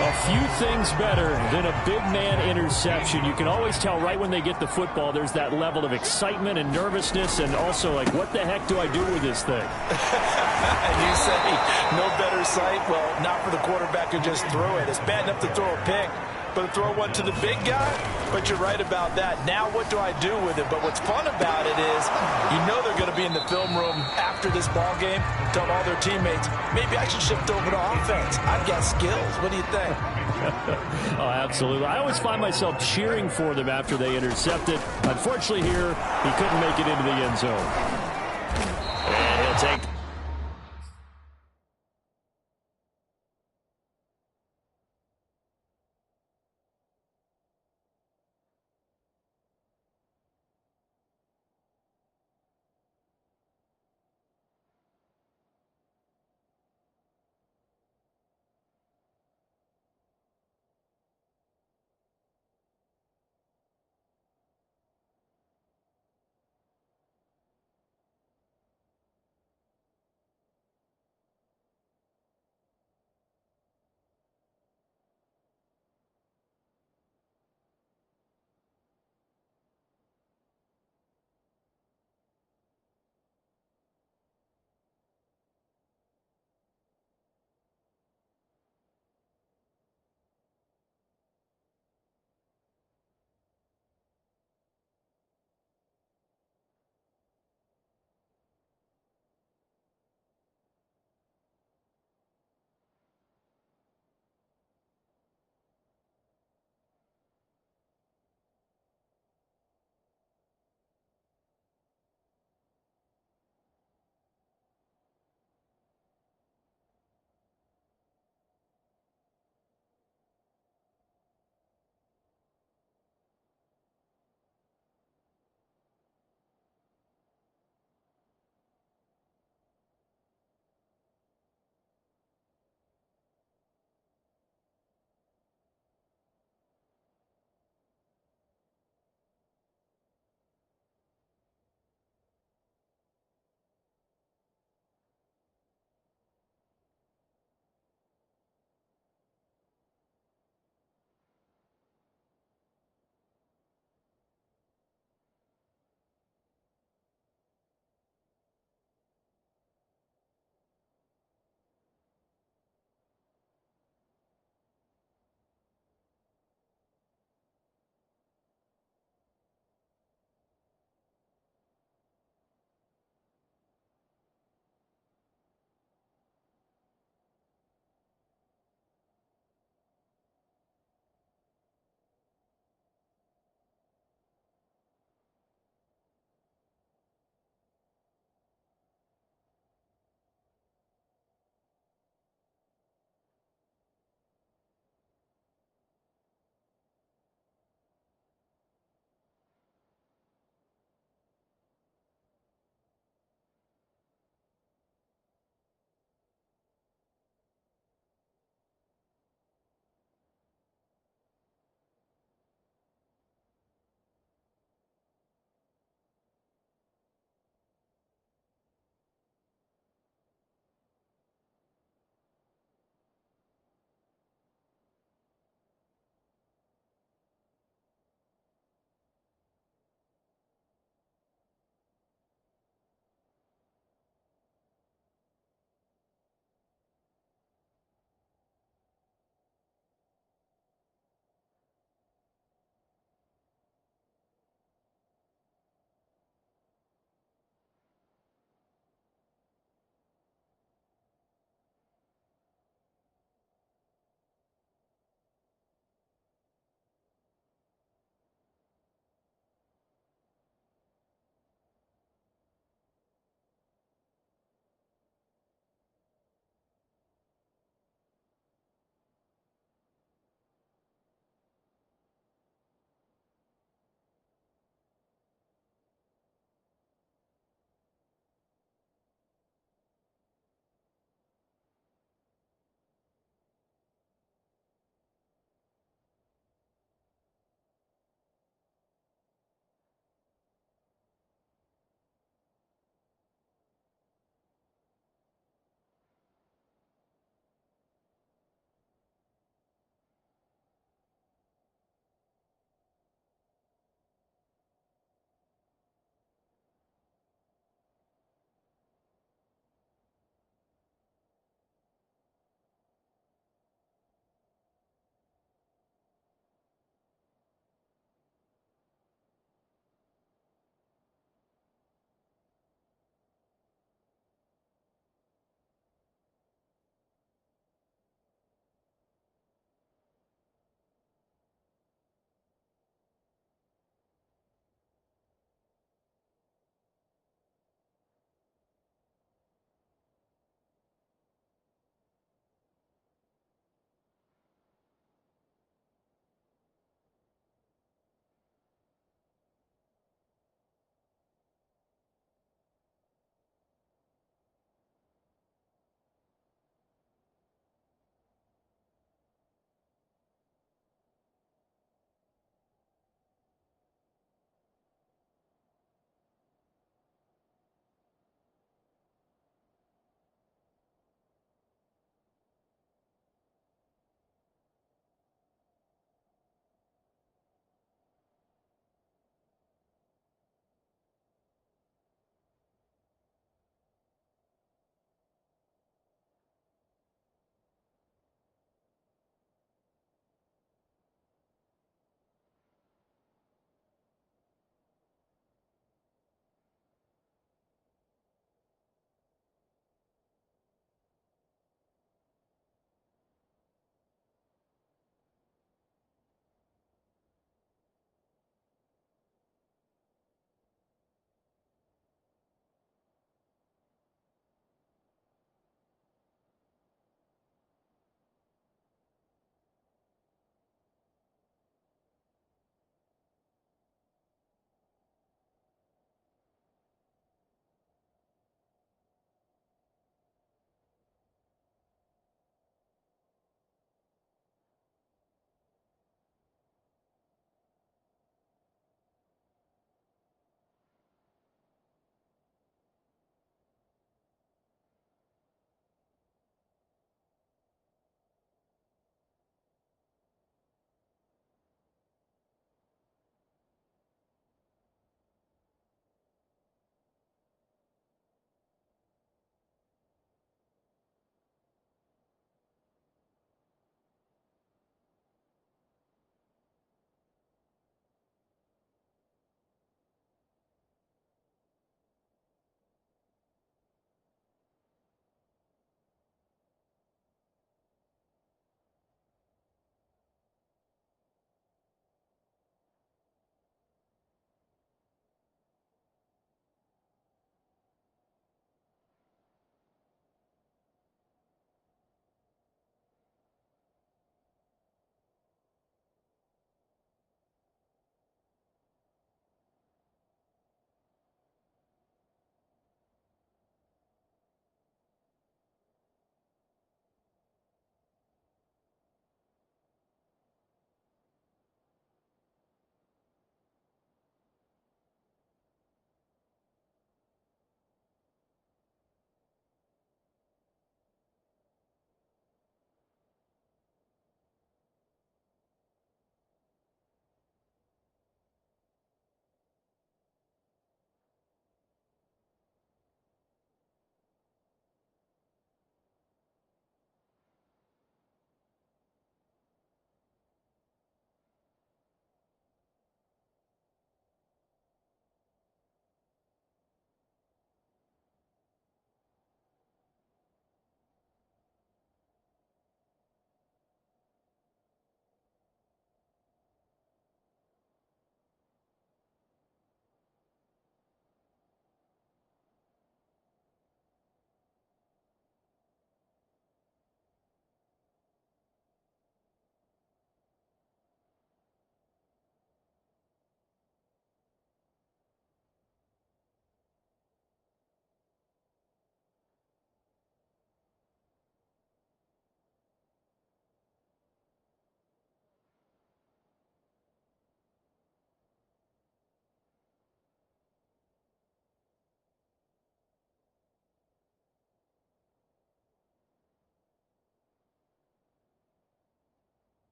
A few things better than a big man interception. You can always tell right when they get the football, there's that level of excitement and nervousness, and also like, what the heck do I do with this thing? And you say, no better sight? Well, not for the quarterback who just threw it. It's bad enough to throw a pick, but to throw one to the big guy? But you're right about that. Now what do I do with it? But what's fun about it is you know they're going to be in the film room after this ball game, telling all their teammates, maybe I should shift over to offense. I've got skills. What do you think? Oh, absolutely. I always find myself cheering for them after they intercept it. Unfortunately here, he couldn't make it into the end zone. And he'll take...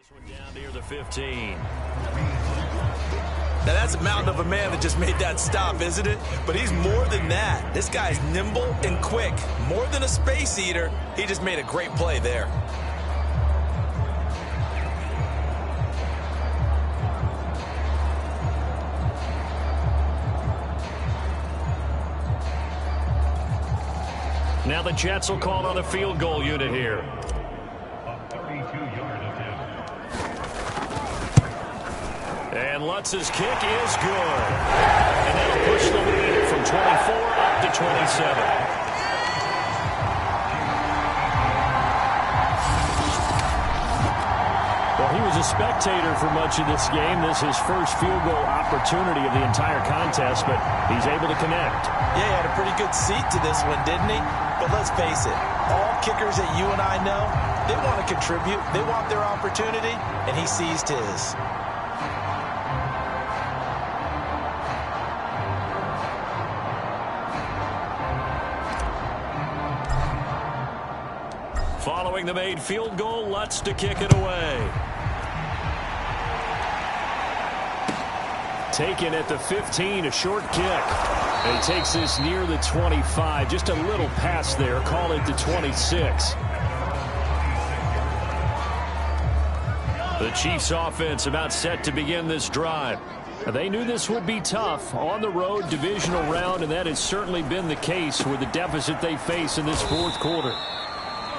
This one down near the 15. Now, that's a mountain of a man that just made that stop, isn't it? But he's more than that. This guy's nimble and quick. More than a space eater, he just made a great play there. Now the Jets will call on a field goal unit here. And Lutz's kick is good. And that'll push the lead from 24 up to 27. Well, he was a spectator for much of this game. This is his first field goal opportunity of the entire contest, but he's able to connect. Yeah, he had a pretty good seat to this one, didn't he? But let's face it, all kickers that you and I know, they want to contribute. They want their opportunity, and he seized his. Following the made field goal, Lutz to kick it away. Taken at the 15, a short kick. And he takes this near the 25. Just a little pass there. Call it the 26. The Chiefs offense about set to begin this drive. They knew this would be tough on the road divisional round, and that has certainly been the case with the deficit they face in this fourth quarter.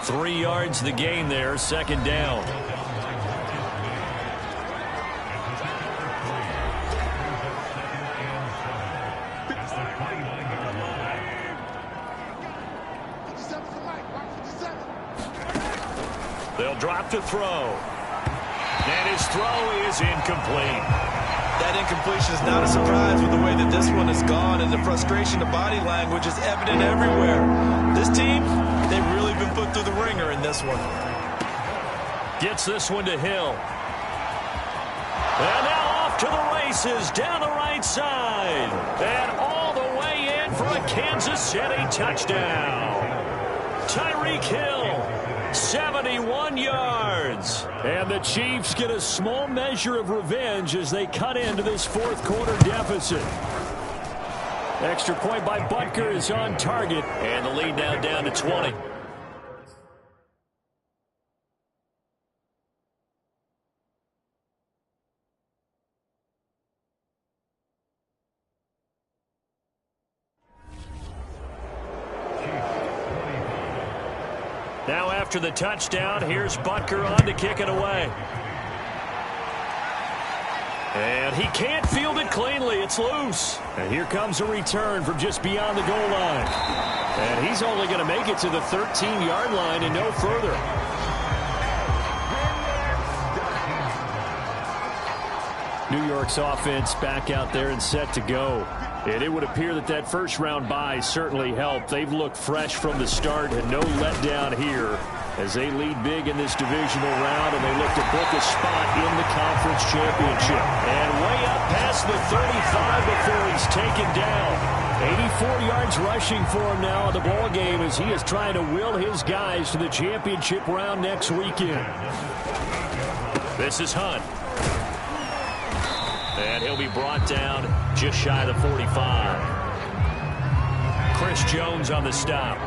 3 yards the gain there, second down. They'll drop to throw. And his throw is incomplete. That incompletion is not a surprise with the way that this one has gone, and the frustration of body language is evident everywhere. This team, they've really been put through the ringer in this one. Gets this one to Hill. And now off to the races down the right side. And all the way in for a Kansas City touchdown. Tyreek Hill, 71 yards. And the Chiefs get a small measure of revenge as they cut into this fourth quarter deficit. Extra point by Butker is on target. And the lead now down to 20. Now after the touchdown, here's Butker on to kick it away. And he can't field it cleanly. It's loose. And here comes a return from just beyond the goal line. And he's only going to make it to the 13-yard line and no further. New York's offense back out there and set to go. And it would appear that that first-round bye certainly helped. They've looked fresh from the start and no letdown here as they lead big in this divisional round, and they look to book a spot in the conference championship. And way up past the 35 before he's taken down. 84 yards rushing for him now in the ball game as he is trying to will his guys to the championship round next weekend. This is Hunt. And he'll be brought down just shy of the 45. Chris Jones on the stop.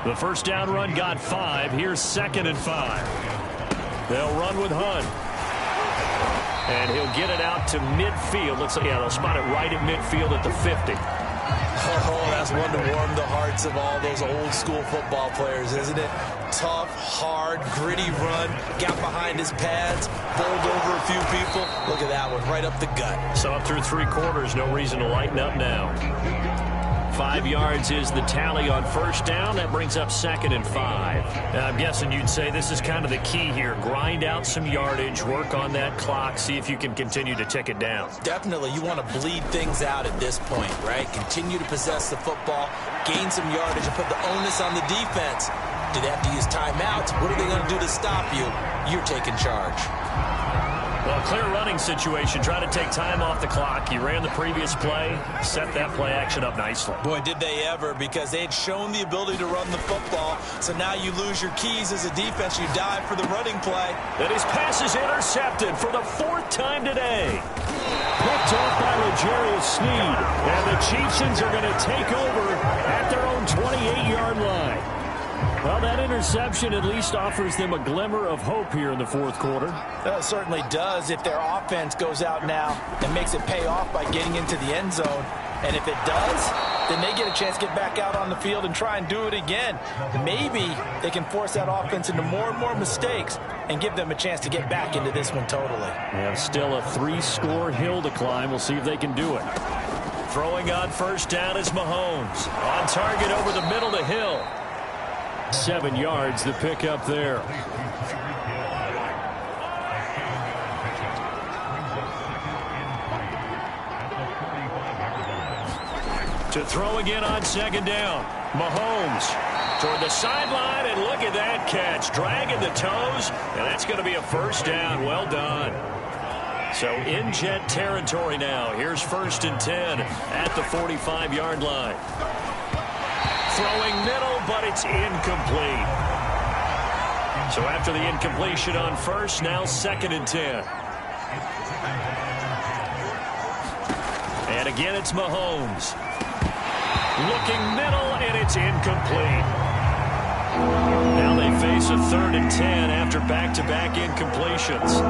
The first down run got 5. Here's 2nd and 5. They'll run with Hunt. And he'll get it out to midfield. Looks like, yeah, they'll spot it right at midfield at the 50. Oh, that's one to warm the hearts of all those old school football players, isn't it? Tough, hard, gritty run. Got behind his pads, bowled over a few people. Look at that one, right up the gut. So up through 3 quarters, no reason to lighten up now. 5 yards is the tally on first down. That brings up 2nd and 5. Now, I'm guessing you'd say this is kind of the key here. Grind out some yardage, work on that clock, see if you can continue to tick it down. Definitely. You want to bleed things out at this point, right? Continue to possess the football, gain some yardage, and put the onus on the defense. Do they have to use timeouts? What are they going to do to stop you? You're taking charge. Well, clear running situation. Try to take time off the clock. He ran the previous play, set that play action up nicely. Boy, did they ever, because they had shown the ability to run the football. So now you lose your keys as a defense. You dive for the running play. And his pass is intercepted for the 4th time today. Picked off by L'Jarius Sneed. And the Chieftains are going to take over at their own 28-yard line. Well, that interception at least offers them a glimmer of hope here in the 4th quarter. It certainly does if their offense goes out now and makes it pay off by getting into the end zone. And if it does, then they get a chance to get back out on the field and try and do it again. Maybe they can force that offense into more and more mistakes and give them a chance to get back into this one totally. Yeah, still a 3-score hill to climb. We'll see if they can do it. Throwing on first down is Mahomes. On target over the middle to Hill. 7 yards, the pickup there. To throw again on second down. Mahomes toward the sideline, and look at that catch. Dragging the toes, and that's going to be a first down. Well done. So in Jet territory now. Here's 1st and 10 at the 45-yard line. Throwing middle, but it's incomplete. So after the incompletion on first, now 2nd and 10. And again, it's Mahomes. Looking middle, and it's incomplete. Now they face a 3rd and 10 after back-to-back incompletions.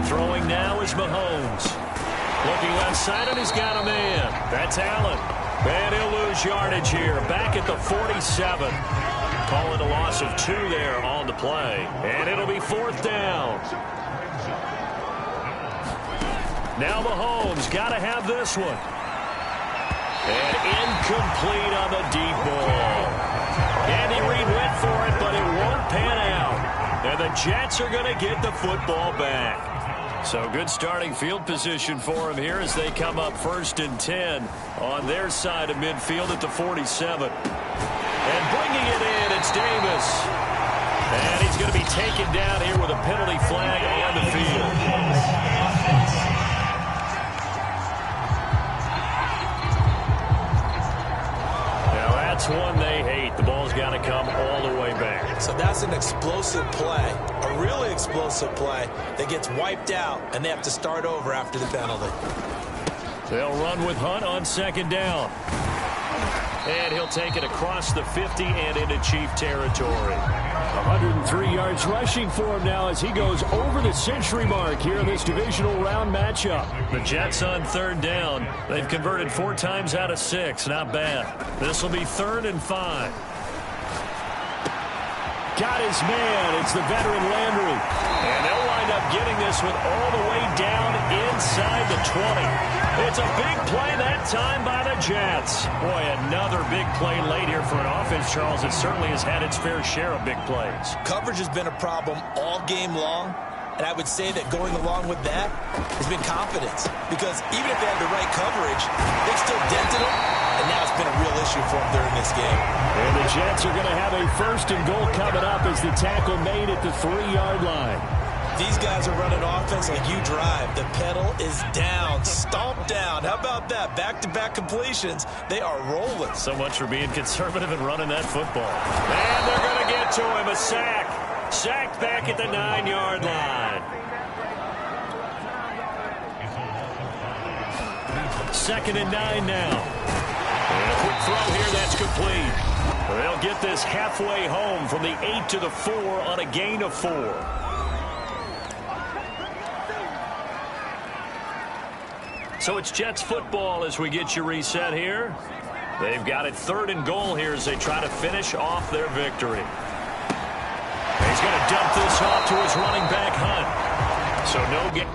Throwing now is Mahomes. Looking left side, and he's got a man. That's Allen. And he'll lose yardage here. Back at the 47. Call it a loss of 2 there on the play. And it'll be 4th down. Now Mahomes got to have this one. And incomplete on the deep ball. Andy Reid went for it, but it won't pan out. And the Jets are going to get the football back. So good starting field position for him here as they come up 1st and 10 on their side of midfield at the 47. And bringing it in, it's Davis. And he's going to be taken down here with a penalty flag on the field. Now that's one they hate. The ball's got to come all the way back. So that's an explosive play, a really explosive play that gets wiped out, and they have to start over after the penalty. They'll run with Hunt on 2nd down. And he'll take it across the 50 and into Chief territory. 103 yards rushing for him now as he goes over the century mark here in this divisional round matchup. The Jets on 3rd down. They've converted 4 times out of 6. Not bad. This will be 3rd and 5. Got his man. It's the veteran Landry. And they'll wind up getting this one all the way down inside the 20. It's a big play that time by the Jets. Boy, another big play late here for an offense, Charles. It certainly has had its fair share of big plays. Coverage has been a problem all game long, and I would say that going along with that has been confidence. Because even if they had the right coverage, they still dented them, and now it's been a real issue for them during this game. And the Jets are going to have a 1st and goal coming up as the tackle made at the 3-yard line. These guys are running offense like you drive. The pedal is down, stomped down. How about that? Back-to-back completions. They are rolling. So much for being conservative and running that football. And they're going to get to him. A sack. Sacked back at the 9-yard line. 2nd and 9 now. And a quick throw here. That's complete. They'll get this halfway home from the 8 to the 4 on a gain of 4. So it's Jets football as we get you reset here. They've got it 3rd and goal here as they try to finish off their victory. He's going to dump this off to his running back, Hunt. So no game.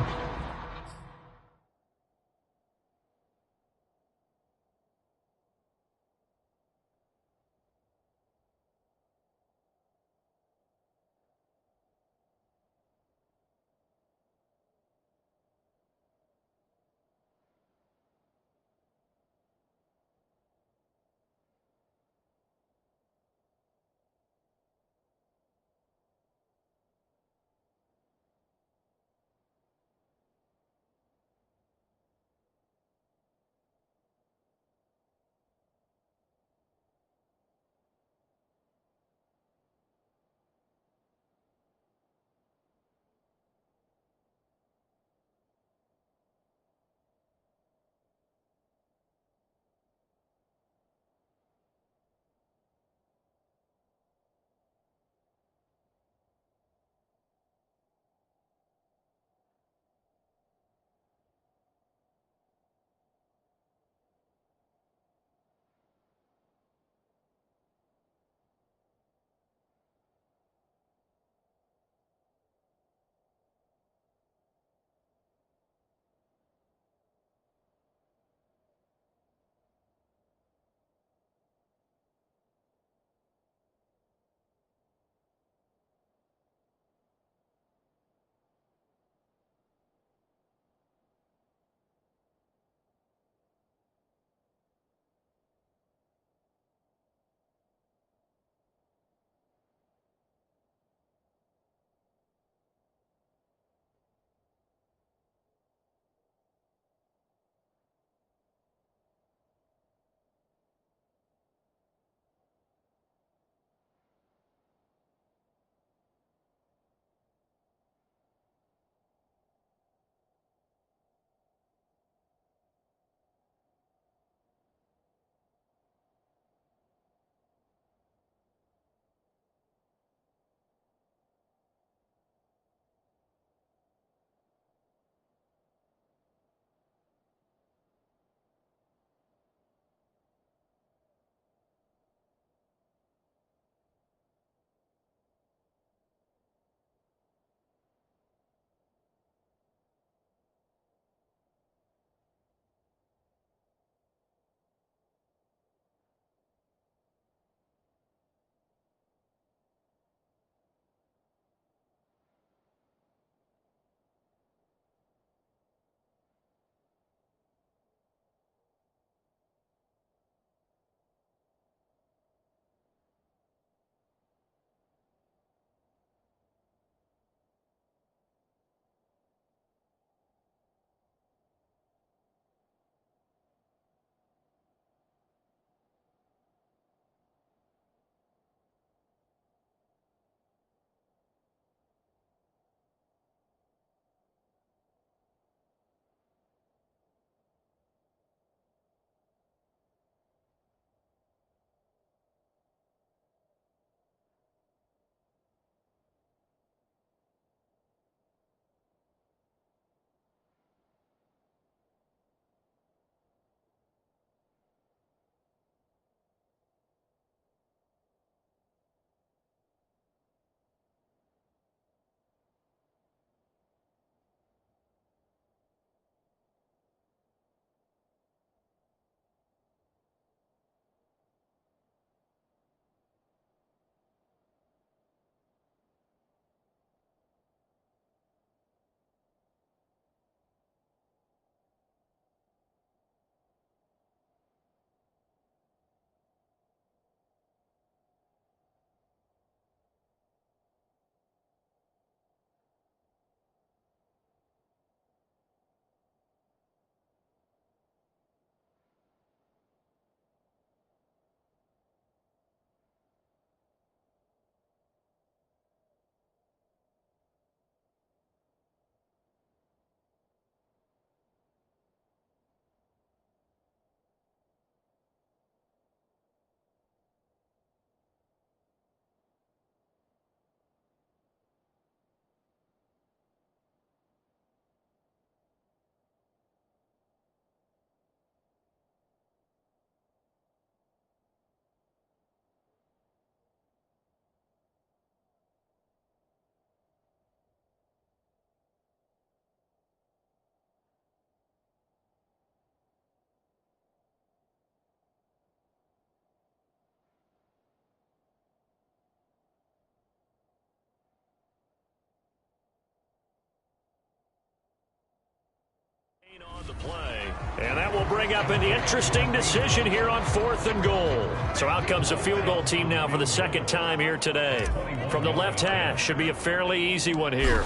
play. And that will bring up an interesting decision here on 4th and goal. So out comes a field goal team now for the second time here today. From the left hash, should be a fairly easy one here.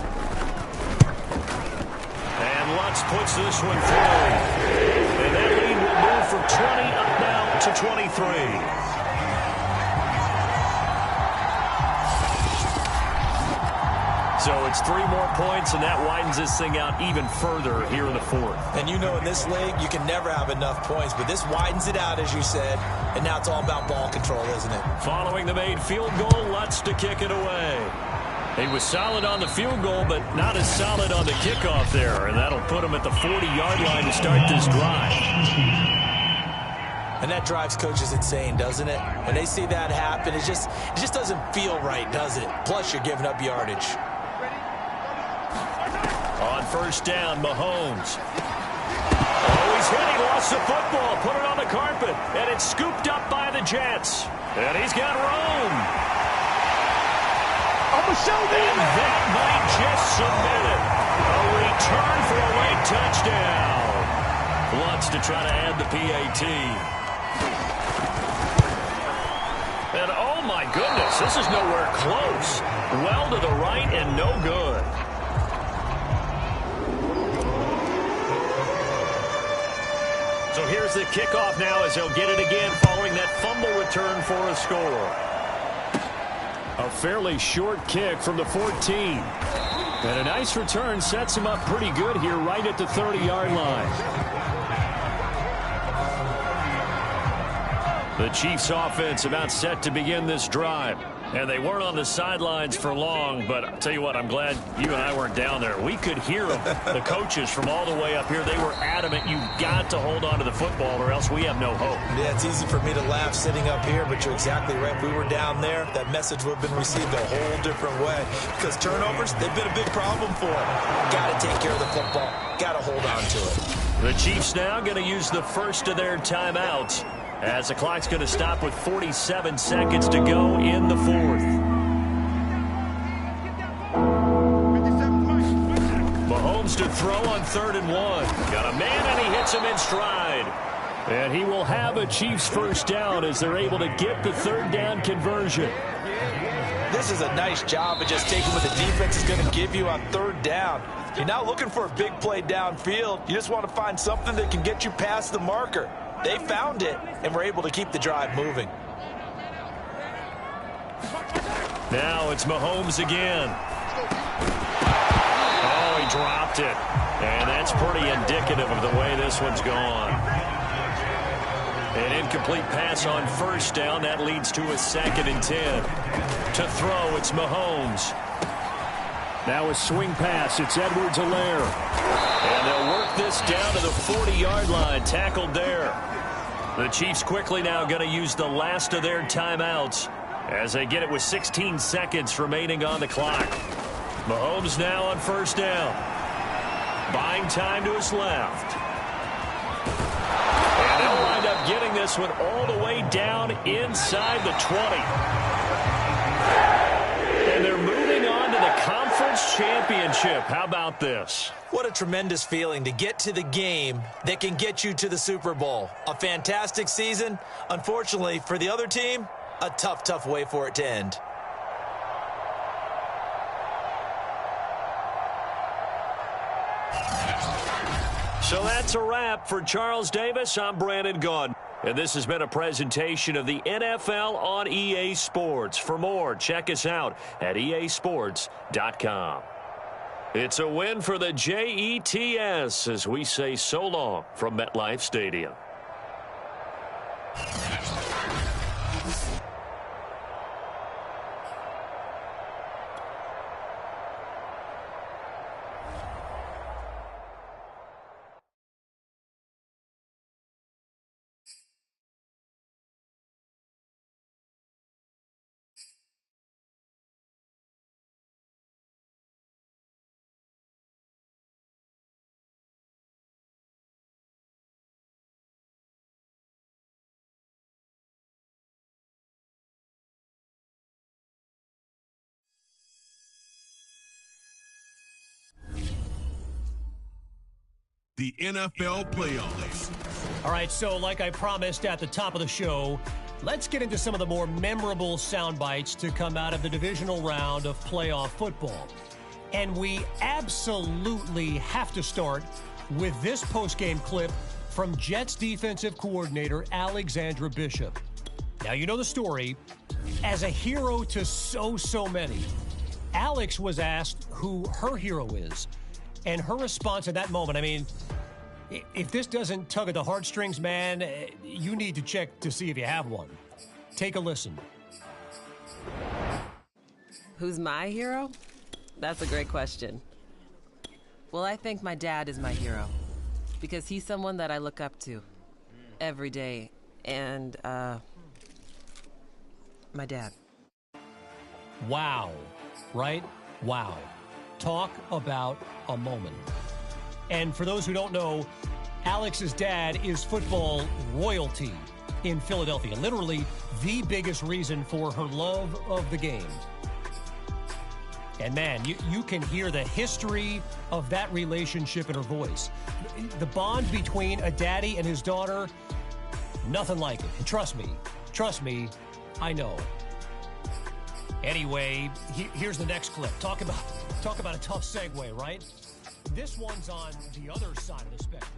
And Lutz puts this one through. And that lead will move from 20 up now to 23. So it's 3 more points, and that widens this thing out even further here in the 4th. And you know in this league, you can never have enough points, but this widens it out, as you said, and now it's all about ball control, isn't it? Following the made field goal, Lutz to kick it away. He was solid on the field goal, but not as solid on the kickoff there, and that'll put him at the 40-yard line to start this drive. And that drives coaches insane, doesn't it? When they see that happen, it just doesn't feel right, does it? Plus, you're giving up yardage. On first down, Mahomes. Oh, he's hit. He lost the football. Put it on the carpet. And it's scooped up by the Jets. And he's got room. And that might just submit it. A return for a late touchdown. Lutz to try to add the PAT. And oh my goodness, this is nowhere close. Well to the right and no good. So here's the kickoff now as he'll get it again following that fumble return for a score. A fairly short kick from the 14. And a nice return sets him up pretty good here right at the 30-yard line. The Chiefs offense about set to begin this drive. And they weren't on the sidelines for long, but I'll tell you what, I'm glad you and I weren't down there. We could hear them, the coaches from all the way up here. They were adamant, you've got to hold on to the football or else we have no hope. Yeah, it's easy for me to laugh sitting up here, but you're exactly right. If we were down there, that message would have been received a whole different way. Because turnovers, they've been a big problem for them. Got to take care of the football. Got to hold on to it. The Chiefs now going to use the first of their timeouts, as the clock's going to stop with 47 seconds to go in the 4th. Mahomes to throw on 3rd and 1. Got a man, and he hits him in stride. And he will have a Chiefs first down as they're able to get the 3rd down conversion. This is a nice job of just taking what the defense is going to give you on 3rd down. You're not looking for a big play downfield. You just want to find something that can get you past the marker. They found it and were able to keep the drive moving. Now it's Mahomes again. Oh, he dropped it. And that's pretty indicative of the way this one's gone. An incomplete pass on first down. That leads to a 2nd and 10. To throw, it's Mahomes. Now a swing pass. It's Edwards-Helaire. And they'll work this down to the 40-yard line. Tackled there. The Chiefs quickly now going to use the last of their timeouts as they get it with 16 seconds remaining on the clock. Mahomes now on first down. Buying time to his left. And they'll wind up getting this one all the way down inside the 20. And they're moving on to the conference championship. How about this? What a tremendous feeling to get to the game that can get you to the Super Bowl. A fantastic season. Unfortunately, for the other team, a tough, tough way for it to end. So that's a wrap for Charles Davis. I'm Brandon Gaudin. And this has been a presentation of the NFL on EA Sports. For more, check us out at easports.com. It's a win for the Jets as we say so long from MetLife Stadium. the NFL playoffs. All right, so like I promised at the top of the show, let's get into some of the more memorable sound bites to come out of the divisional round of playoff football. And we absolutely have to start with this postgame clip from Jets defensive coordinator Alexandra Bishop. Now, you know the story. As a hero to so many, Alex was asked who her hero is. And her response at that moment, I mean, if this doesn't tug at the heartstrings, man, you need to check to see if you have one. Take a listen. Who's my hero? That's a great question. Well, I think my dad is my hero because he's someone that I look up to every day. And, my dad. Wow, right? Wow. Talk about a moment. And for those who don't know, Alex's dad is football royalty in Philadelphia. Literally the biggest reason for her love of the game. And man, you can hear the history of that relationship in her voice. The bond between a daddy and his daughter, nothing like it. And trust me, I know. Anyway, here's the next clip. Talk about a tough segue, right? This one's on the other side of the spectrum.